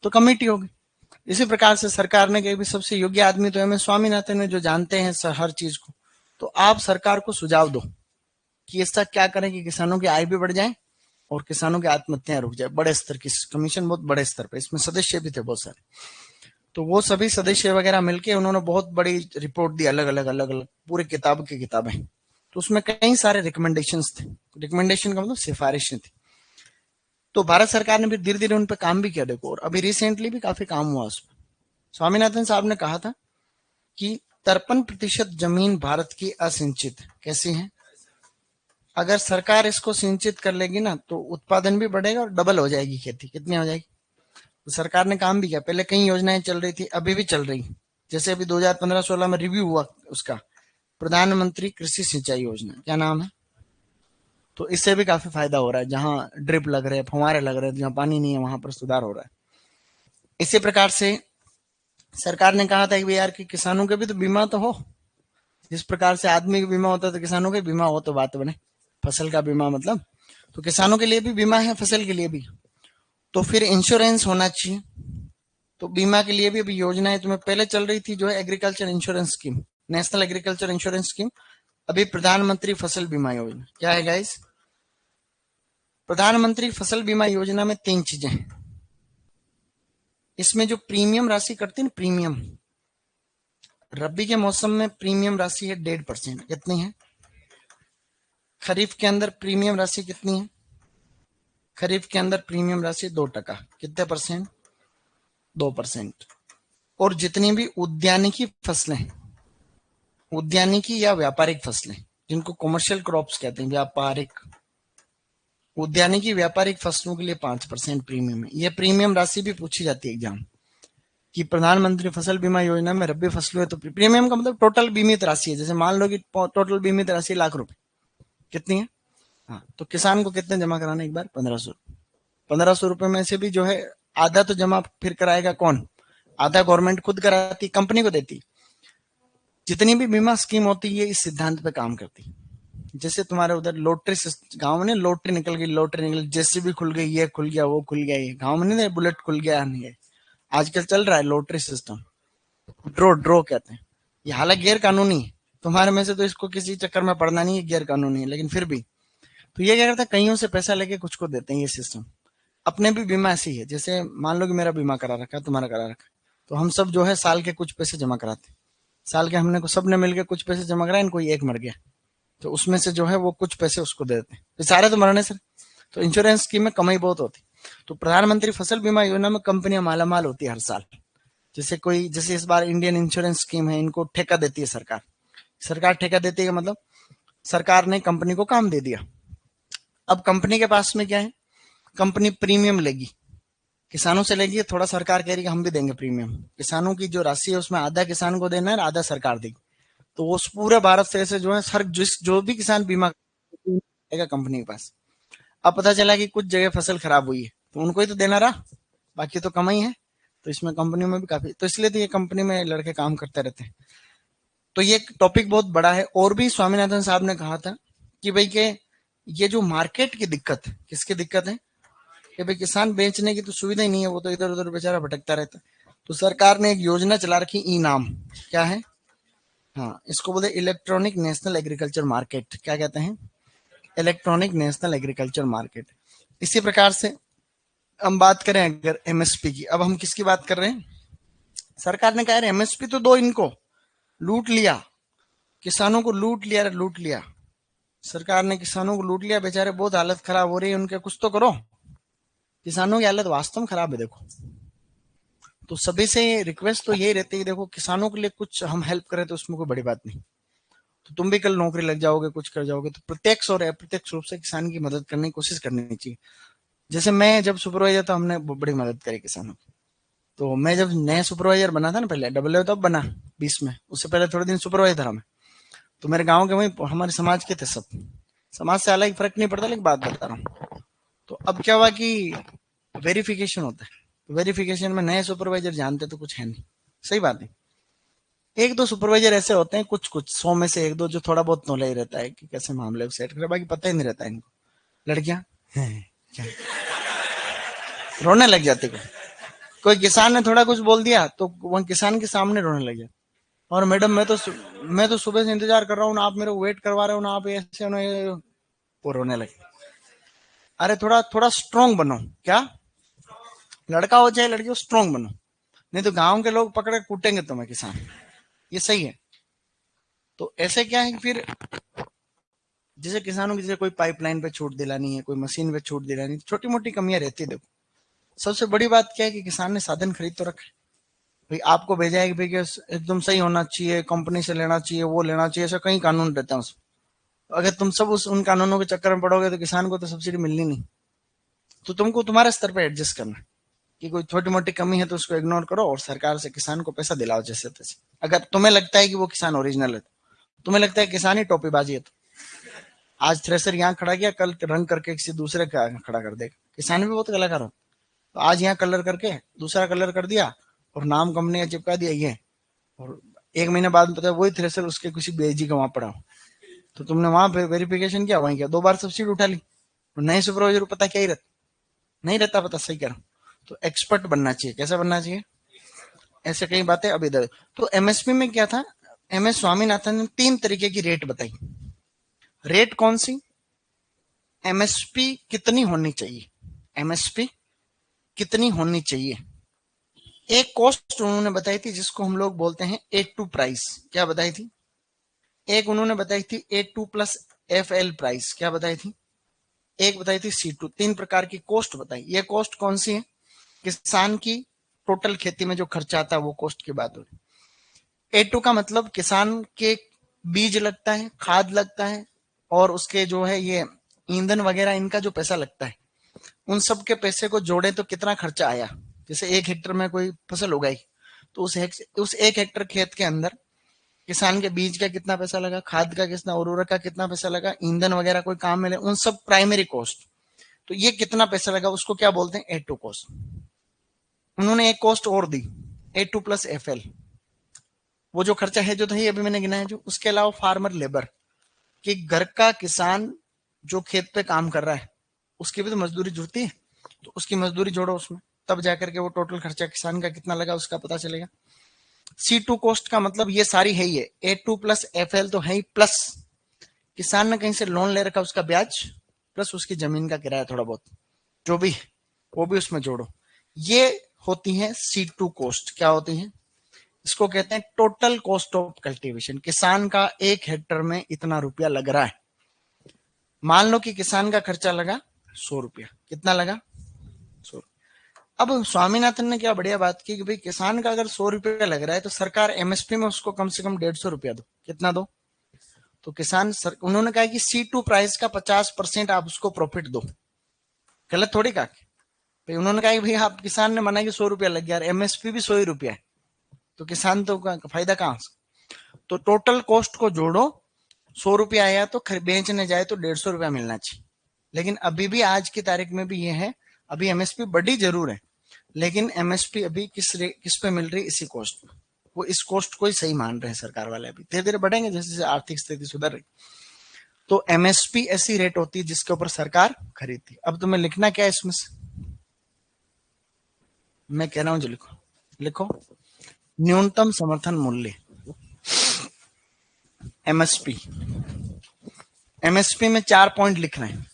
Speaker 1: तो कमेटी होगी। इसी प्रकार से सरकार ने कहा भी सबसे योग्य आदमी तो एम.एस. स्वामीनाथन है, जो जानते हैं सर हर चीज को। तो आप सरकार को सुझाव दो कि ऐसा क्या करें कि किसानों की आय भी बढ़ जाए और किसानों की आत्महत्याएं रुक जाए। बड़े स्तर की कमीशन, बहुत बड़े स्तर पर, इसमें सदस्य भी थे बहुत सारे। तो वो सभी सदस्य वगैरह मिलके उन्होंने बहुत बड़ी रिपोर्ट दी, अलग अलग पूरे किताब की किताबें। तो उसमें कई सारे रिकमेंडेशंस थे। रिकमेंडेशन का मतलब सिफारिशें थी। तो भारत सरकार ने भी धीरे धीरे उन पर काम भी किया। देखो, और अभी रिसेंटली भी काफी काम हुआ उस पर। स्वामीनाथन साहब ने कहा था कि 53% जमीन भारत की असिंचित। कैसी है? अगर सरकार इसको सिंचित कर लेगी ना तो उत्पादन भी बढ़ेगा और डबल हो जाएगी खेती। कितनी हो जाएगी? तो सरकार ने काम भी किया। पहले कई योजनाएं चल रही थी, अभी भी चल रही, जैसे अभी 2015-16 में रिव्यू हुआ उसका, प्रधानमंत्री कृषि सिंचाई योजना, क्या नाम है। तो इससे भी काफी फायदा हो रहा है, जहां ड्रिप लग रहे हैं, फुहारे लग रहे हैं, जहां पानी नहीं है वहां पर सुधार हो रहा है। इसी प्रकार से सरकार ने कहा था कि यार कि किसानों के भी तो बीमा तो हो, जिस प्रकार से आदमी का बीमा होता है तो किसानों का बीमा हो तो बात बने, फसल का बीमा मतलब, तो किसानों के लिए भी बीमा है, फसल के लिए भी, तो फिर इंश्योरेंस होना चाहिए। तो बीमा के लिए भी अभी योजनाएं तुम्हें पहले चल रही थी, जो है agriculture insurance scheme, national agriculture insurance scheme, अभी प्रधानमंत्री फसल बीमा योजना। क्या है गाइस, प्रधानमंत्री फसल बीमा योजना में 3 चीजें हैं। इसमें जो प्रीमियम राशि कटती है ना, प्रीमियम, रबी के मौसम में प्रीमियम राशि है 1.5%। कितनी है, खरीफ के अंदर प्रीमियम राशि कितनी है, खरीफ के अंदर प्रीमियम राशि 2%। कितने परसेंट, 2%। और जितनी भी उद्यानिकी फसलें, उद्यानिकी या व्यापारिक फसलें, जिनको कॉमर्शियल क्रॉप्स कहते हैं, व्यापारिक, उद्यानिकी व्यापारिक फसलों के लिए 5% प्रीमियम है। यह प्रीमियम राशि भी पूछी जाती है एग्जाम कि प्रधानमंत्री फसल बीमा योजना में रबी फसलों है तो प्रीमियम का मतलब टोटल बीमित राशि है। जैसे मान लो कि टोटल बीमित राशि ₹1,00,000, कितनी है, हाँ, तो किसान को कितने जमा कराना एक बार, 1500। 1500 रुपए में से भी जो है आधा तो जमा फिर कराएगा कौन, आधा गवर्नमेंट खुद कराती, कंपनी को देती। जितनी भी बीमा स्कीम होती है इस सिद्धांत पे काम करती। जैसे तुम्हारे उधर लॉटरी, गांव में लॉटरी निकल गई, लॉटरी निकल, जेसीबी खुल गई, ये खुल गया, वो खुल गया, ये गांव में नहीं, बुलेट खुल गया, नहीं है आजकल चल रहा है लॉटरी सिस्टम, ड्रो ड्रो कहते हैं। ये हालांकि गैर कानूनी है, तुम्हारे में से तो इसको किसी चक्कर में पड़ना नहीं है, गैर कानूनी है, लेकिन फिर भी तो ये क्या करता है, कईयों से पैसा लेके कुछ को देते हैं ये सिस्टम। अपने भी बीमा ऐसी है, जैसे मान लो कि मेरा बीमा करा रखा है, तुम्हारा करा रखा है, तो हम सब जो है साल के कुछ पैसे जमा कराते, साल के हमने को सबने मिलकर कुछ पैसे जमा कराए, कोई एक मर गया तो उसमें से जो है वो कुछ पैसे उसको दे देते हैं, सारे तो मरने सर। तो इंश्योरेंस स्कीम में कमाई बहुत होती। तो प्रधानमंत्री फसल बीमा योजना में कंपनियां मालामाल होती है हर साल। जैसे कोई, जैसे इस बार इंडियन इंश्योरेंस स्कीम है, इनको ठेका देती है सरकार, सरकार ठेका देती है मतलब सरकार ने कंपनी को काम दे दिया। अब कंपनी के पास में क्या है, कंपनी प्रीमियम लेगी, किसानों से लेगी, थोड़ा सरकार कह रही है हम भी देंगे प्रीमियम, किसानों की जो राशि है उसमें आधा किसान को देना है, आधा सरकार देगी। तो वो पूरे भारत से जो है सर, जो भी किसान बीमा देगा कंपनी के पास। अब पता चला कि कुछ जगह फसल खराब हुई है तो उनको ही तो देना रहा, बाकी तो कमाई है। तो इसमें कंपनी में भी काफी, तो इसलिए तो ये कंपनी में लड़के काम करते रहते हैं। तो ये टॉपिक बहुत बड़ा है। और भी स्वामीनाथन साहब ने कहा था कि भाई के ये जो मार्केट की दिक्कत, किसकी दिक्कत है कि भाई किसान बेचने की तो सुविधा ही नहीं है, वो तो इधर उधर बेचारा भटकता रहता है। तो सरकार ने एक योजना चला रखी, ई नाम, क्या है, हाँ, इसको बोलते इलेक्ट्रॉनिक नेशनल एग्रीकल्चर मार्केट। क्या कहते हैं, इलेक्ट्रॉनिक नेशनल एग्रीकल्चर मार्केट। इसी प्रकार से हम बात करें अगर एमएसपी की, अब हम किसकी बात कर रहे हैं, सरकार ने कहा एमएसपी तो दो, इनको लूट लिया, किसानों को लूट लिया, लूट लिया, सरकार ने किसानों को लूट लिया, बेचारे बहुत हालत खराब हो रही है उनके, कुछ तो करो। किसानों की हालत वास्तव में खराब है देखो। तो सभी से रिक्वेस्ट तो यही रहती है, देखो किसानों के लिए कुछ हम हेल्प करें तो उसमें कोई बड़ी बात नहीं। तो तुम भी कल नौकरी लग जाओगे, कुछ कर जाओगे, तो प्रत्यक्ष और अप्रत्यक्ष रूप से किसान की मदद करने की कोशिश करनी चाहिए। जैसे मैं जब सुपरवाइजर था, हमने बड़ी मदद करी किसानों की। तो मैं जब नया सुपरवाइजर बना था ना, पहले डबल तब बना 20 में, उससे पहले थोड़े दिन सुपरवाइजर था मैं। तो मेरे गाँव के वही हमारे समाज के थे सब, समाज से अलग फर्क नहीं पड़ता, लेकिन बात बता रहा हूँ। तो अब क्या हुआ कि वेरिफिकेशन होता है, तो वेरिफिकेशन में नए सुपरवाइजर जानते तो कुछ है नहीं, सही बात है। एक दो सुपरवाइजर ऐसे होते हैं, कुछ कुछ 100 में से एक दो, जो थोड़ा बहुत नॉलेज रहता है कि कैसे मामले को सेट करे, बाकी पता ही नहीं रहता है इनको। लड़कियां क्या रोने लग जाती, कोई किसान ने थोड़ा कुछ बोल दिया तो वह किसान के सामने रोने लग जाती। और मैडम मैं तो सुबह से इंतजार कर रहा हूँ ना, आप मेरे को वेट करवा रहे हो ना, आप ऐसे ना, वो रोने लगे। अरे थोड़ा थोड़ा स्ट्रांग बनो, क्या लड़का हो चाहे लड़की हो, स्ट्रांग बनो, नहीं तो गांव के लोग पकड़े कूटेंगे तुम्हें किसान, ये सही है। तो ऐसे क्या है कि फिर जैसे किसानों की, जैसे कोई पाइपलाइन पे छूट दिलानी है, कोई मशीन पे छूट दिलानी है, छोटी मोटी कमियां रहती है। देखो सबसे बड़ी बात क्या है कि किसान ने साधन खरीद तो रखे, भाई आपको भेजा है कि भाई एकदम सही होना चाहिए, कंपनी से लेना चाहिए, वो लेना चाहिए, ऐसा कई कानून रहते हैं उसमें। अगर तुम सब उन कानूनों के चक्कर में पड़ोगे तो किसान को तो सब्सिडी मिलनी नहीं। तो तुमको तुम्हारे स्तर पर एडजस्ट करना है। कि कोई छोटी मोटी कमी है तो उसको इग्नोर करो और सरकार से किसान को पैसा दिलाओ जैसे तैसे। अगर तुम्हें लगता है कि वो किसान ओरिजिनल है, तुम्हें लगता है किसान ही टोपीबाजी है, तो आज थ्रेसर यहाँ खड़ा किया, कल रंग करके किसी दूसरे का खड़ा कर देगा। किसान भी बहुत कलाकार हो, तो आज यहाँ कलर करके दूसरा कलर कर दिया और नाम कंपनी का चिपका दिया ये, और 1 महीने बाद पता है वही थ्रेसर उसके किसी बेजी का वहां पड़ा हो, तो तुमने वहां पे वेरिफिकेशन किया, वहीं किया, 2 बार सब्सिडी उठा ली। नए सुपरवाइजर को पता क्या ही रहता, नहीं रहता पता, सही कह रहा हूं। तो एक्सपर्ट बनना चाहिए, कैसा बनना चाहिए, ऐसे कई बातें अब इधर। तो एमएसपी में क्या था, एम एस स्वामीनाथन ने 3 तरीके की रेट बताई। रेट कौन सी, एमएसपी कितनी होनी चाहिए, एमएसपी कितनी होनी चाहिए। एक कॉस्ट उन्होंने बताई थी जिसको हम लोग बोलते हैं A2 प्राइस, क्या बताई थी। एक उन्होंने बताई थी A2 प्लस FL प्राइस, क्या बताई थी। एक बताई थी C2। 3 प्रकार की कॉस्ट बताई। ये कॉस्ट कौन सी है, किसान की टोटल खेती में जो खर्चा आता है वो कॉस्ट की बात हो रही। A2 का मतलब किसान के बीज लगता है, खाद लगता है, और उसके जो है ये ईंधन वगैरह इनका जो पैसा लगता है, उन सब के पैसे को जोड़े तो कितना खर्चा आया। जैसे 1 हेक्टर में कोई फसल उगाई, तो उस 1 हेक्टर खेत के अंदर किसान के बीज का कितना पैसा लगा, खाद का कितना, उर्वरक का कितना पैसा लगा, ईंधन वगैरह कोई काम में ले, उन सब प्राइमरी कॉस्ट। तो ये कितना पैसा लगा उसको क्या बोलते हैं, A2 कॉस्ट। उन्होंने एक कॉस्ट और दी, A2 प्लस FL। वो जो खर्चा है जो था अभी मैंने गिना है जो, उसके अलावा फार्मर लेबर, कि घर का किसान जो खेत पे काम कर रहा है उसकी भी तो मजदूरी जुड़ती है, तो उसकी मजदूरी जोड़ो उसमें, तब जाकर के वो टोटल खर्चा किसान का कितना लगा उसका पता चलेगा। C2 कॉस्ट का मतलब ये सारी है, ये A2 प्लस FL तो है ही, प्लस किसान ने कहीं से लोन ले रखा उसका ब्याज, प्लस उसकी जमीन का किराया थोड़ा बहुत जो भी, वो भी उसमें जोड़ो। ये होती है C2 कॉस्ट। क्या होती है, इसको कहते हैं टोटल कॉस्ट ऑफ कल्टीवेशन। किसान का 1 हेक्टर में इतना रुपया लग रहा है। मान लो कि किसान का खर्चा लगा 100 रुपया, कितना लगा 100। अब स्वामीनाथन ने क्या बढ़िया बात की कि भाई किसान का अगर 100 रुपया लग रहा है तो सरकार एमएसपी में उसको कम से कम 150 रुपया दो, कितना दो। तो उन्होंने कहा कि C2 प्राइस का 50% आप उसको प्रॉफिट दो। गलत थोड़ी कहा भाई, उन्होंने कहा कि भाई आप, किसान ने मना कि 100 रुपया लग गया, एमएसपी भी 100 ही रुपया है, तो किसान तो फायदा कहां से। तो टोटल कॉस्ट को जोड़ो, 100 रुपया आया तो बेचने जाए तो 150 रुपया मिलना चाहिए। लेकिन अभी भी आज की तारीख में भी ये है, अभी एमएसपी बढ़ी जरूर है, लेकिन एमएसपी अभी किस पे मिल रही, इसी कॉस्ट पे। वो इस कॉस्ट को ही सही मान रहे हैं सरकार वाले। अभी धीरे धीरे बढ़ेंगे जैसे जैसे आर्थिक स्थिति सुधर रही। तो एमएसपी ऐसी रेट होती है जिसके ऊपर सरकार खरीदती। अब तुम्हें लिखना क्या है इसमें से, मैं कह रहा हूं जो लिखो, लिखो न्यूनतम समर्थन मूल्य, एमएसपी। एमएसपी में 4 पॉइंट लिख रहे हैं।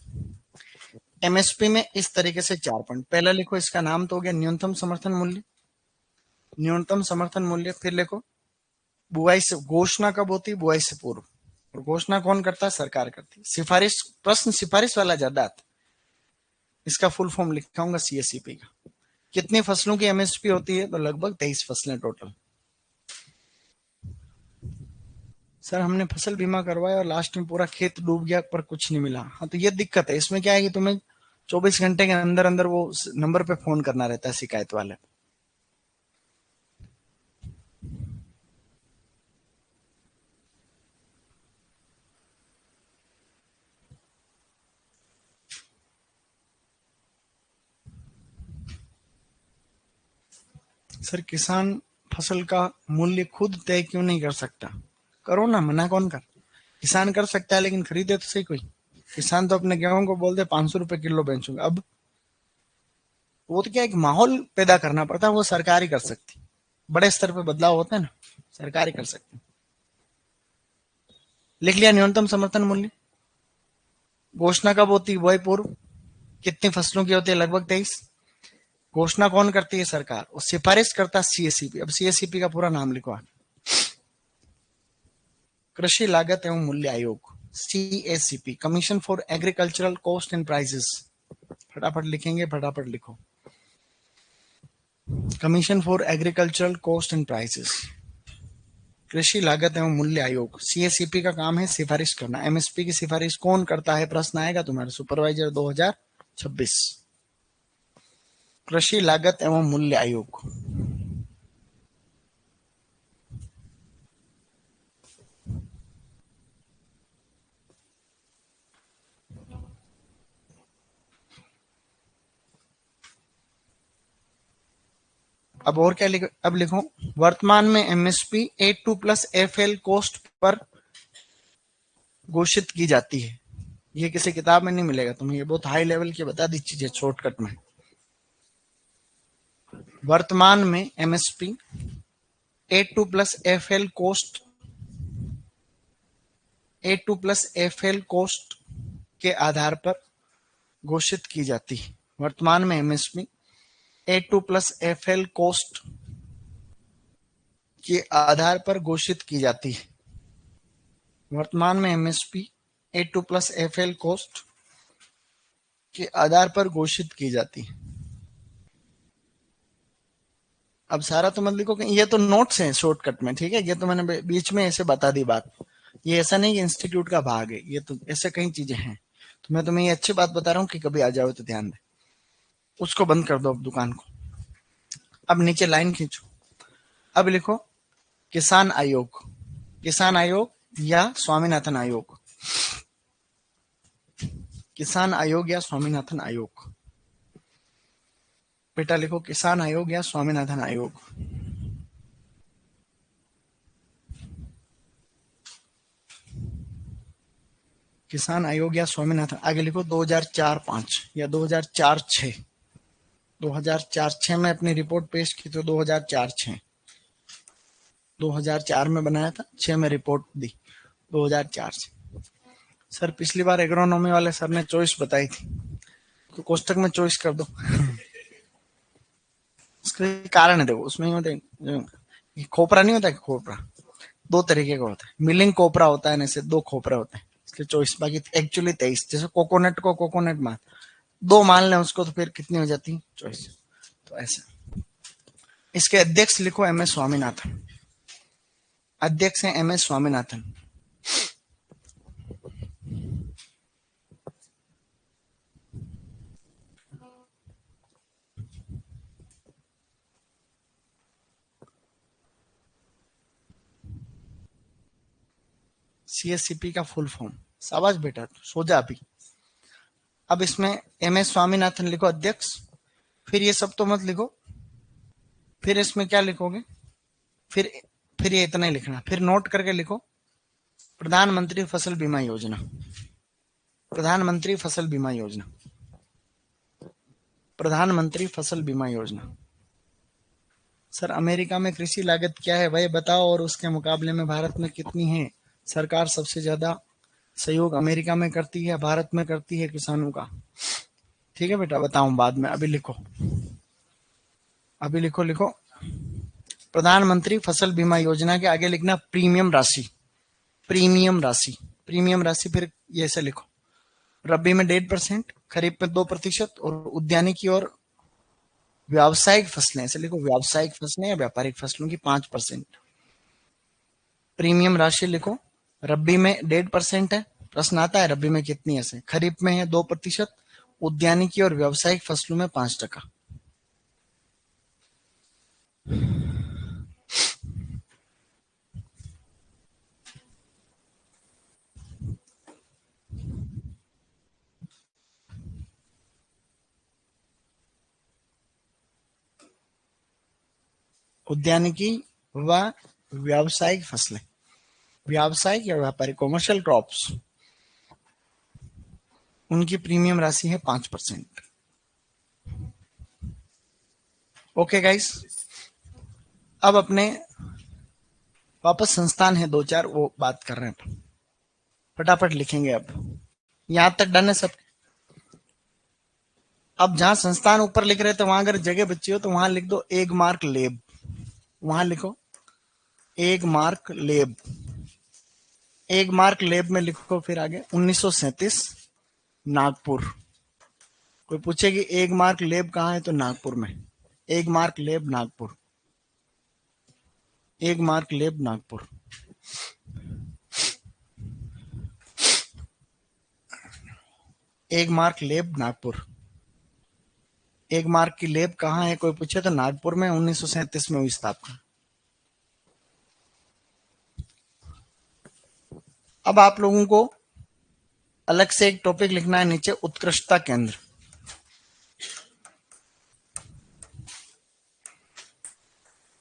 Speaker 1: एमएसपी में इस तरीके से 4 पॉइंट, पहला लिखो, इसका नाम तो हो गया न्यूनतम समर्थन मूल्य। न्यूनतम समर्थन मूल्य, फिर लिखो बुआई से, घोषणा कब होती है, बुआई से पूर्व, और घोषणा कौन करता है, सरकार करती है। सिफारिश, प्रश्न सिफारिश वाला ज्यादा आता, इसका फुल फॉर्म लिखाऊंगा CSCP का। कितनी फसलों की एमएसपी होती है, तो लगभग 23 फसलें टोटल। सर हमने फसल बीमा करवाया और लास्ट में पूरा खेत डूब गया पर कुछ नहीं मिला। हाँ तो ये दिक्कत है, इसमें क्या है कि तुम्हें 24 घंटे के अंदर अंदर वो नंबर पे फोन करना रहता है शिकायत वाले। सर किसान फसल का मूल्य खुद तय क्यों नहीं कर सकता, करो ना, मना कौन कर। किसान कर सकता है लेकिन खरीदे तो सही कोई। किसान तो अपने गेहूं को बोलते 500 रुपए किलो बेचूंगा। अब वो तो क्या, एक माहौल पैदा करना पड़ता है, वो सरकार ही कर सकती। बड़े स्तर पे बदलाव होता है ना, सरकार ही कर सकती। लिख लिया न्यूनतम समर्थन मूल्य। घोषणा कब होती है, वही पूर्व। कितनी फसलों की होती है, लगभग 23। घोषणा कौन करती है, सरकार, और सिफारिश करता है CSCP। अब CSCP का पूरा नाम लिखो, कृषि लागत एवं मूल्य आयोग, CSCP, commission for agricultural cost and prices. फटाफट लिखेंगे, फटाफट लिखो, commission for agricultural cost and prices, कृषि लागत एवं मूल्य आयोग। CSCP का काम है सिफारिश करना। MSP की सिफारिश कौन करता है, प्रश्न आएगा तुम्हारे सुपरवाइजर 2026। कृषि लागत एवं मूल्य आयोग। अब और क्या लिखो, अब लिखो वर्तमान में एमएसपी A2+FL कॉस्ट पर घोषित की जाती है। ये किसी किताब में नहीं मिलेगा तुम्हें, ये बहुत हाई लेवल की बता दी चीजें शॉर्टकट में। वर्तमान में MSP A2+FL cost A2+FL cost के आधार पर घोषित की जाती है। वर्तमान में एमएसपी A2+FL कॉस्ट के आधार पर घोषित की जाती है। वर्तमान में एमएसपी A2+FL कॉस्ट के आधार पर घोषित की जाती है। अब सारा तो मत लिखो, ये तो नोट्स हैं शॉर्टकट में, ठीक है। ये तो मैंने बीच में ऐसे बता दी बात, ये ऐसा नहीं कि इंस्टीट्यूट का भाग है, ये तो ऐसे कई चीजें हैं। तो मैं तुम्हें ये अच्छी बात बता रहा हूँ कि कभी आ जाओ तो ध्यान दे। उसको बंद कर दो अब दुकान को। अब नीचे लाइन खींचो। अब लिखो किसान आयोग, किसान आयोग या स्वामीनाथन आयोग, किसान आयोग या स्वामीनाथन आयोग। बेटा लिखो किसान आयोग या स्वामीनाथन आयोग। किसान आयोग या स्वामीनाथन। आगे लिखो 2004-5 या 2004-6। 2004-6 में अपनी रिपोर्ट पेश की तो 2004-6, 2004 में बनाया था, 6 में रिपोर्ट दी, 2004 से। सर पिछली बार एग्रोनॉमी वाले सर ने चॉइस बताई थी, तो कोष्टक में चॉइस कर दो। उसका कारण है, देखो उसमें होते खोपरा नहीं होता, खोपरा दो तरीके का होता है, मिलिंग कोपरा होता है, ऐसे दो खोपरा होते हैं, इसलिए चॉइस। बाकी एक्चुअली 23, जैसे कोकोनट को कोकोनट मान दो मान लें उसको, तो फिर कितनी हो जाती चॉइस। तो ऐसा। इसके अध्यक्ष लिखो एम एस स्वामीनाथन, अध्यक्ष हैं एम एस स्वामीनाथन। सीएससीपी का फुल फॉर्म। शाबाश बेटा, सो जा अभी। अब इसमें एम एस स्वामीनाथन लिखो अध्यक्ष, फिर ये सब तो मत लिखो, फिर इसमें क्या लिखोगे, फिर फिर ये इतना ही लिखना, फिर नोट करके लिखो प्रधानमंत्री फसल बीमा योजना, प्रधानमंत्री फसल बीमा योजना, प्रधानमंत्री फसल बीमा योजना। सर अमेरिका में कृषि लागत क्या है भाई बताओ, और उसके मुकाबले में भारत में कितनी है। सरकार सबसे ज्यादा सहयोग अमेरिका में करती है, भारत में करती है किसानों का। ठीक है बेटा, बताऊं बाद में, अभी लिखो, अभी लिखो, लिखो प्रधानमंत्री फसल बीमा योजना के आगे लिखना प्रीमियम राशि, प्रीमियम राशि, प्रीमियम राशि। फिर ये ऐसे लिखो रबी में 1.5%, खरीफ में 2% और उद्यानिकी और व्यावसायिक फसलें, ऐसे लिखो व्यावसायिक फसलें या व्यापारिक फसलों की 5%। प्रीमियम राशि लिखो, रबी में 1.5% है, प्रश्न आता है रबी में कितनी है, खरीफ में है 2%, उद्यानिकी और व्यावसायिक फसलों में 5%। उद्यानिकी व व्यावसायिक फसलें, व्यावसायिक या व्यापारिक कॉमर्शियल क्रॉप्स, उनकी प्रीमियम राशि है 5%। ओके गाइस, अब अपने वापस संस्थान है दो चार, वो बात कर रहे हैं, फटाफट लिखेंगे। अब यहां तक डन है सब। अब जहां संस्थान ऊपर लिख रहे थे वहां अगर जगह बची हो तो वहां लिख दो एक मार्क लेब, वहां लिखो एक मार्क लेब, एक मार्क लेब में लिखो। फिर आगे 1937 नागपुर। कोई पूछे कि एक मार्क लेब कहाँ है तो नागपुर में, एक मार्क लेब नागपुर, एक मार्क लेब नागपुर। एक मार्क लेब नागपुर, 1 मार्क की लैब कहाँ है कोई पूछे तो नागपुर में 1937 में हुई स्थापना। अब आप लोगों को अलग से एक टॉपिक लिखना है नीचे, उत्कृष्टता केंद्र।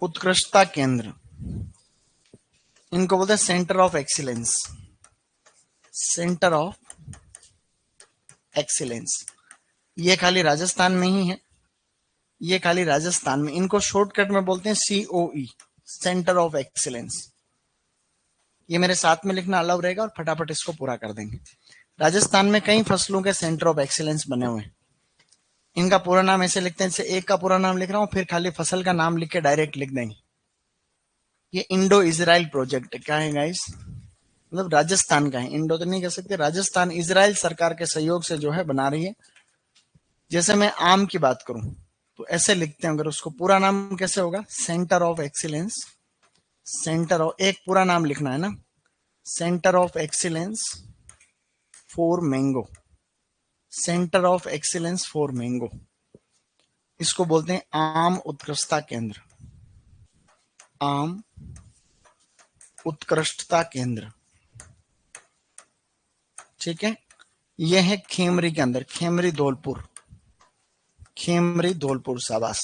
Speaker 1: उत्कृष्टता केंद्र इनको बोलते हैं centre of excellence. Centre of excellence ये खाली राजस्थान में ही है, ये खाली राजस्थान में। इनको शॉर्टकट में बोलते हैं COE, सेंटर ऑफ एक्सीलेंस। ये मेरे साथ में लिखना अलाउ रहेगा और फटाफट इसको पूरा कर देंगे। राजस्थान में कई फसलों के सेंटर ऑफ एक्सीलेंस बने हुए हैं। इनका पूरा नाम ऐसे लिखते हैं, जैसे एक का पूरा नाम लिख रहा हूं फिर खाली फसल का नाम लिख के डायरेक्ट लिख देंगे। ये इंडो इजराइल प्रोजेक्ट क्या है गाइस, मतलब राजस्थान का है, इंडो तो नहीं कह सकते, राजस्थान इजराइल सरकार के सहयोग से जो है बना रही है। जैसे मैं आम की बात करूं तो ऐसे लिखते हैं, अगर उसको पूरा नाम कैसे होगा, centre of excellence. Centre of, एक पूरा नाम लिखना है ना, centre of excellence for mango. Centre of excellence for mango, इसको बोलते हैं आम उत्कृष्टता केंद्र। आम उत्कृष्टता केंद्र, ठीक है। यह है खेमरी के अंदर, खेमरी धौलपुर, खेमरी धौलपुर, शाबाश,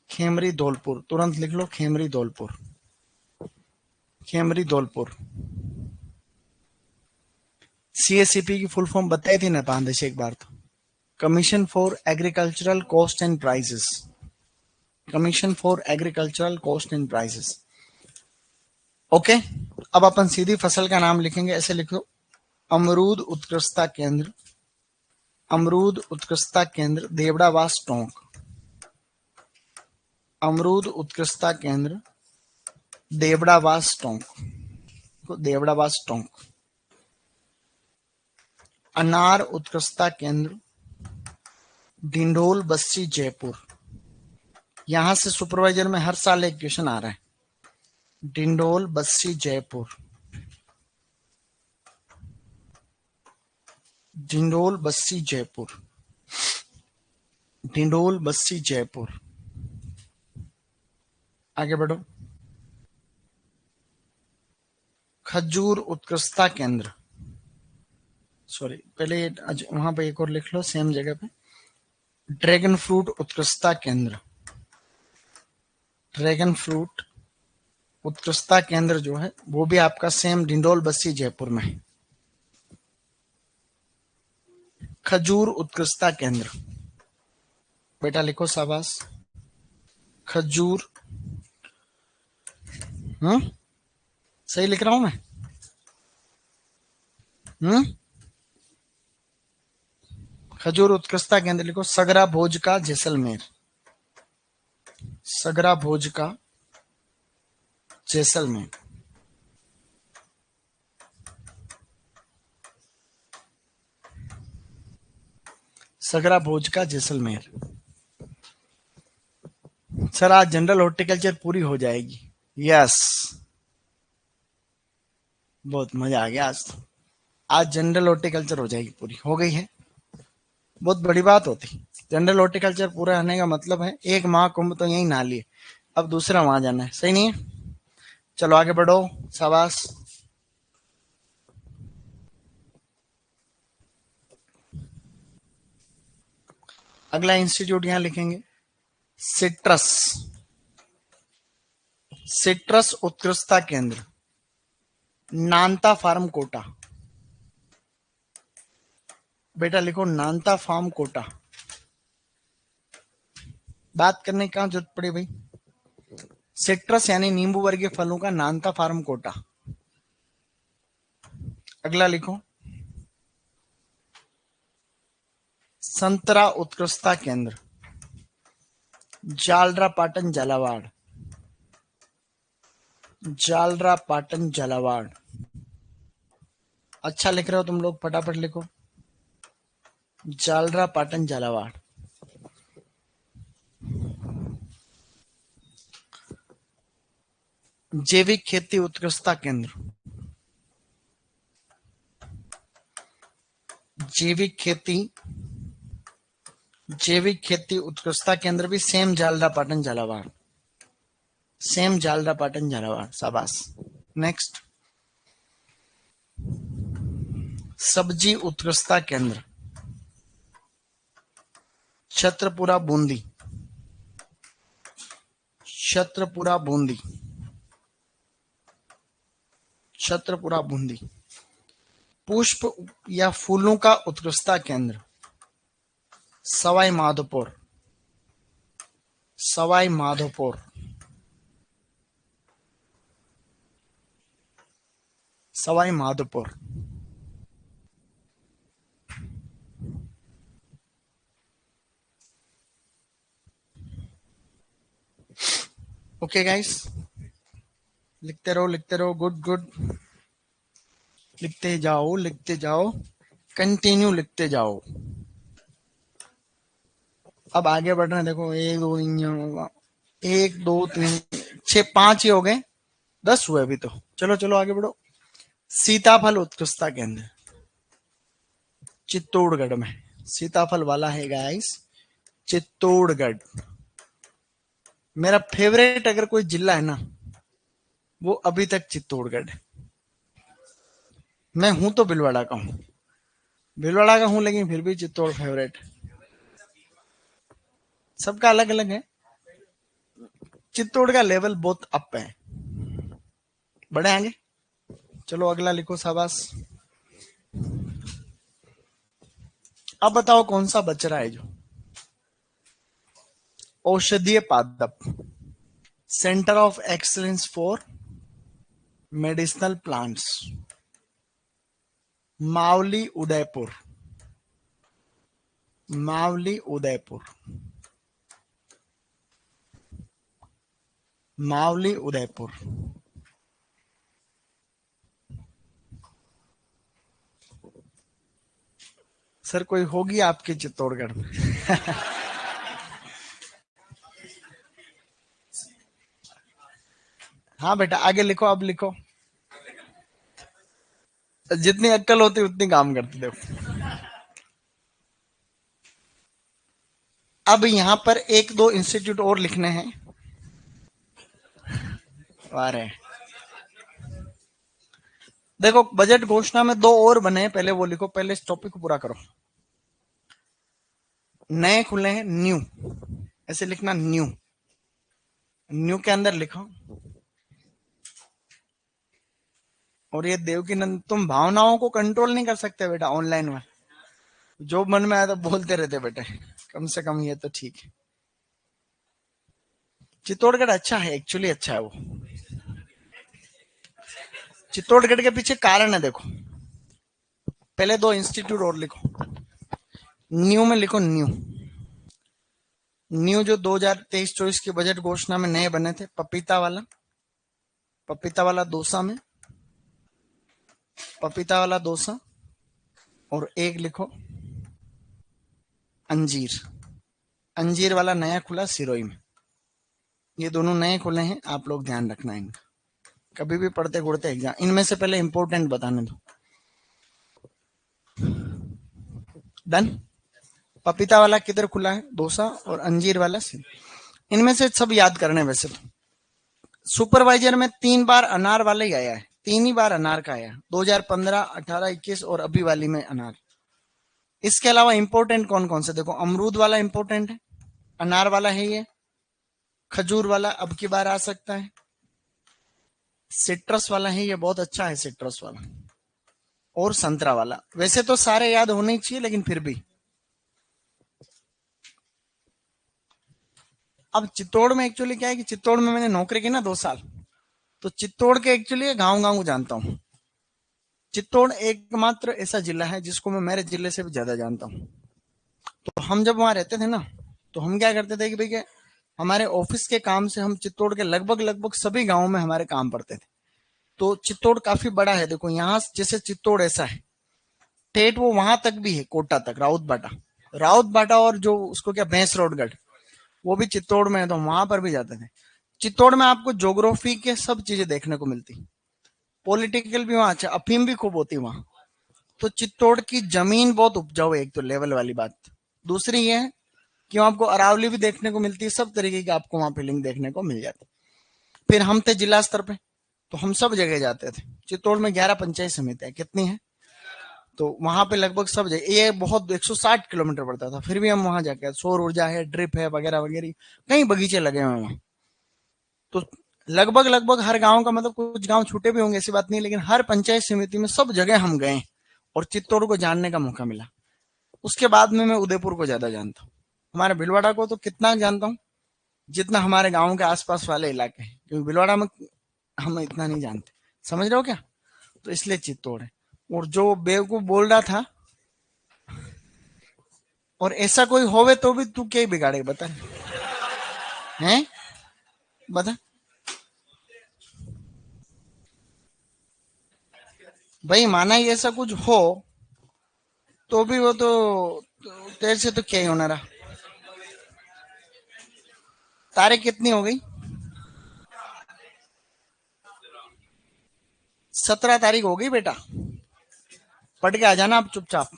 Speaker 1: खेमरी धौलपुर, तुरंत लिख लो खेमरी धौलपुर, खेमरी धौलपुर। CSCP की फुल फॉर्म बताई थी ना पांडे से एक बार, तो commission for agricultural cost and prices, commission for agricultural cost and prices. Okay, अब अपन सीधी फसल का नाम लिखेंगे, ऐसे लिखो, अमरूद उत्कृष्टता केंद्र, अमरूद उत्कृष्टता केंद्र देवड़ावास टोंक, अमरूद उत्कृष्टता केंद्र देवड़ावास टोंक, देवड़ावास टोंक। अनार उत्कृष्टता केंद्र डिंडोल बस्सी जयपुर। यहां से सुपरवाइजर में हर साल एक क्वेश्चन आ रहा है, डिंडोल बस्सी जयपुर, डिंडोल बस्सी जयपुर, डिंडोल बस्सी जयपुर। आगे बढ़ो, खजूर उत्कृष्टता केंद्र, सॉरी पहले वहां पे एक और लिख लो सेम जगह पे, ड्रैगन फ्रूट उत्कृष्टता केंद्र, ड्रैगन फ्रूट उत्कृष्टता केंद्र जो है वो भी आपका सेम डिंडोल बस्सी जयपुर में है। खजूर उत्कृष्टता केंद्र, बेटा लिखो शाबाश, खजूर, सही लिख रहा हूं मैं, खजूर उत्कृष्टता केंद्र लिखो, सगरा भोज का जैसलमेर, सगरा भोज का जैसलमेर। सगरा भोज का जैसलमेर। सर आज जनरल हॉर्टिकल्चर पूरी हो जाएगी, यस, बहुत मजा आ गया आज तो, आज जनरल हॉर्टिकल्चर हो जाएगी पूरी, हो गई है, बहुत बड़ी बात होती। जनरल हॉर्टिकल्चर पूरा होने का मतलब है एक महाकुंभ तो यही ना लिए, अब दूसरा वहां जाना है, सही नहीं है। चलो आगे बढ़ो, शाबाश। अगला इंस्टीट्यूट यहां लिखेंगे, सिट्रस, सिट्रस उत्कृष्टता केंद्र नानता फार्म कोटा, बेटा लिखो नानता फार्म कोटा। बात करने की क्या जरूरत पड़ी भाई, सिट्रस यानी नींबू वर्गीय फलों का नानता फार्म कोटा। अगला लिखो, संतरा उत्कृष्टता केंद्र जालरा पाटन झालावाड़, जालरा पाटन झालावाड़। अच्छा लिख रहे हो तुम लोग, फटाफट लिखो, जालरा पाटन झालावाड़। जैविक खेती उत्कृष्टता केंद्र, जैविक खेती जैविक खेती उत्कृष्टता केंद्र भी सेम जालदा पाटन झालावाड़, सेम जालदा पाटन झालावाड़, शाबाश। नेक्स्ट, सब्जी उत्कृष्टता केंद्र छत्रपुरा बूंदी, छत्रपुरा बूंदी, छत्रपुरा बूंदी। पुष्प या फूलों का उत्कृष्टता केंद्र सवाई माधोपुर, सवाई माधोपुर, सवाई माधोपुर। ओके गाइस, लिखते रहो, गुड गुड, लिखते जाओ, कंटिन्यू लिखते जाओ। अब आगे बढ़ रहे हैं, देखो 1 2 3 6 5 ही हो गए, 10 हुए अभी तो। चलो आगे बढ़ो। सीताफल उत्कृष्टता केंद्र चित्तौड़गढ़ में, सीताफल वाला है गाइस, चित्तौड़गढ़। मेरा फेवरेट अगर कोई जिला है ना, वो अभी तक चित्तौड़गढ़ है। मैं हूं तो भीलवाड़ा का हूं, भीलवाड़ा का हूं, लेकिन फिर भी चित्तौड़ फेवरेट। सबका अलग अलग है। चित्तौड़ का लेवल बहुत अप है। बढ़े आगे, चलो अगला लिखो, शाबाश। अब बताओ कौन सा बच रहा है जो औषधीय पादप, centre of excellence for medicinal plants, Mavli Udaipur, Mavli Udaipur, Mavli Udaipur. Sir कोई होगी आपके चित्तौड़गढ़ में? हाँ बेटा आगे लिखो, अब लिखो। जितनी अक्कल होती उतनी काम करती। देखो अब यहां पर 1 2 इंस्टीट्यूट और लिखने हैं। आ रहे हैं, देखो बजट घोषणा में 2 और बने, पहले वो लिखो, पहले इस टॉपिक को पूरा करो। नए खुले हैं, न्यू, ऐसे लिखना, न्यू, न्यू के अंदर लिखो। और ये देवकीनंद, तुम भावनाओं को कंट्रोल नहीं कर सकते बेटा ऑनलाइन में, जो मन में आया तो बोलते रहते बेटे, कम से कम ये तो ठीक है। चित्तौड़गढ़ अच्छा है, एक्चुअली अच्छा है वो। चित्तौड़गढ़ के पीछे कारण है, देखो पहले 2 इंस्टीट्यूट और लिखो। न्यू में लिखो, न्यू, न्यू जो 2023-24 की बजट घोषणा में नए बने थे, पपीता वाला, पपीता वाला दोसा में, पपीता वाला दोसा। और एक लिखो अंजीर, अंजीर वाला नया खुला सिरोही में। ये दोनों नए खुले हैं, आप लोग ध्यान रखना इनका, कभी भी पढ़ते घुड़ते एग्जाम, इनमें से पहले इंपॉर्टेंट बताने दो। डन। पपीता वाला किधर खुला है, दोसा, और अंजीर वाला सिरोही। इनमें से सब याद करने वैसे तो। सुपरवाइजर में 3 बार अनार वाला ही आया है, 3 ही बार अनार का आया, 2015, 18, 21 और अभी वाली में अनार। इसके अलावा इंपॉर्टेंट कौन कौन से, देखो अमरूद वाला इंपॉर्टेंट है, अनार वाला है ये, खजूर वाला अब की बार आ सकता है, सिट्रस वाला है ये, बहुत अच्छा है सिट्रस वाला, और संतरा वाला। वैसे तो सारे याद होने ही चाहिए, लेकिन फिर भी। अब चित्तौड़ में एक्चुअली क्या है कि चित्तौड़ में मैंने नौकरी की ना 2 साल, तो चित्तौड़ के एक्चुअली गांव गांव जानता हूँ। चित्तौड़ एकमात्र ऐसा जिला है जिसको मैं मेरे जिले से भी ज्यादा जानता हूँ। तो हम जब वहां रहते थे ना, तो हम क्या करते थे कि भैया हमारे ऑफिस के काम से हम चित्तौड़ के लगभग लगभग सभी गांवों में हमारे काम पड़ते थे। तो चित्तौड़ काफी बड़ा है, देखो यहाँ जैसे चित्तौड़ ऐसा है, ठेठ वो वहां तक भी है, कोटा तक, राउत बाटा, राउत बाटा, और जो उसको क्या भैंस रोडगढ़, वो भी चित्तौड़ में है, तो वहां पर भी जाते थे। चित्तौड़ में आपको ज्योग्राफी के सब चीजें देखने को मिलती, पॉलिटिकल भी वहां अच्छा, अफीम भी खूब होती वहां। तो चित्तौड़ की जमीन बहुत उपजाऊ है, एक तो लेवल वाली बात। दूसरी ये है क्यों, आपको अरावली भी देखने को मिलती है, सब तरीके की आपको वहां फीलिंग देखने को मिल जाती। फिर हम थे जिला स्तर पे, तो हम सब जगह जाते थे। चित्तौड़ में 11 पंचायत समिति है, कितनी है, तो वहां पे लगभग सब जगह, ये बहुत 160 किलोमीटर पड़ता था, फिर भी हम वहां जाके, सौर ऊर्जा है, ड्रिप है, वगैरह वगैरह, कई बगीचे लगे हुए हैं वहां। तो लगभग लगभग हर गांव का, मतलब कुछ गांव छूटे भी होंगे ऐसी बात नहीं, लेकिन हर पंचायत समिति में सब जगह हम गए और चित्तौड़ को जानने का मौका मिला। उसके बाद में मैं उदयपुर को ज्यादा जानता हूँ। हमारे भीलवाड़ा को तो कितना जानता हूँ जितना हमारे गांव के आसपास वाले इलाके हैं, क्योंकि भीलवाड़ा में हम इतना नहीं जानते, समझ रहे हो क्या। तो इसलिए चित्तौड़ है। और जो बेवकूफ बोल रहा था, और ऐसा कोई होवे तो भी तू क्या ही बिगाड़े, बता, हैं, बता भाई, माना ही ऐसा कुछ हो तो भी वो तो तेरे से तो क्या ही होना रहा। तारीख कितनी हो गई, 17 तारीख हो गई बेटा, पढ़ के आ जाना आप चुपचाप।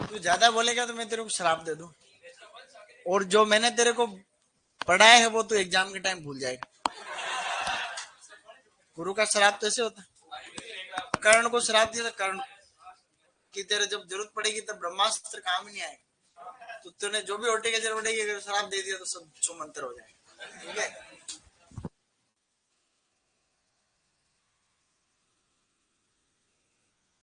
Speaker 1: तू ज्यादा बोलेगा तो मैं तेरे को शराब दे दूं, और जो मैंने तेरे को पढ़ाया है वो तो एग्जाम के टाइम भूल जाएगा। गुरु का शराब तो ऐसे होता है, कर्ण को शराब दिया था, कर्ण की तेरे जब जरूरत पड़ेगी तब ब्रह्मास्त्र काम ही नहीं आएगा। तो तूने जो भी होटेगा जरूर, अगर शराब दे दिया तो सब छुमंतर हो जाएगा, ठीक है।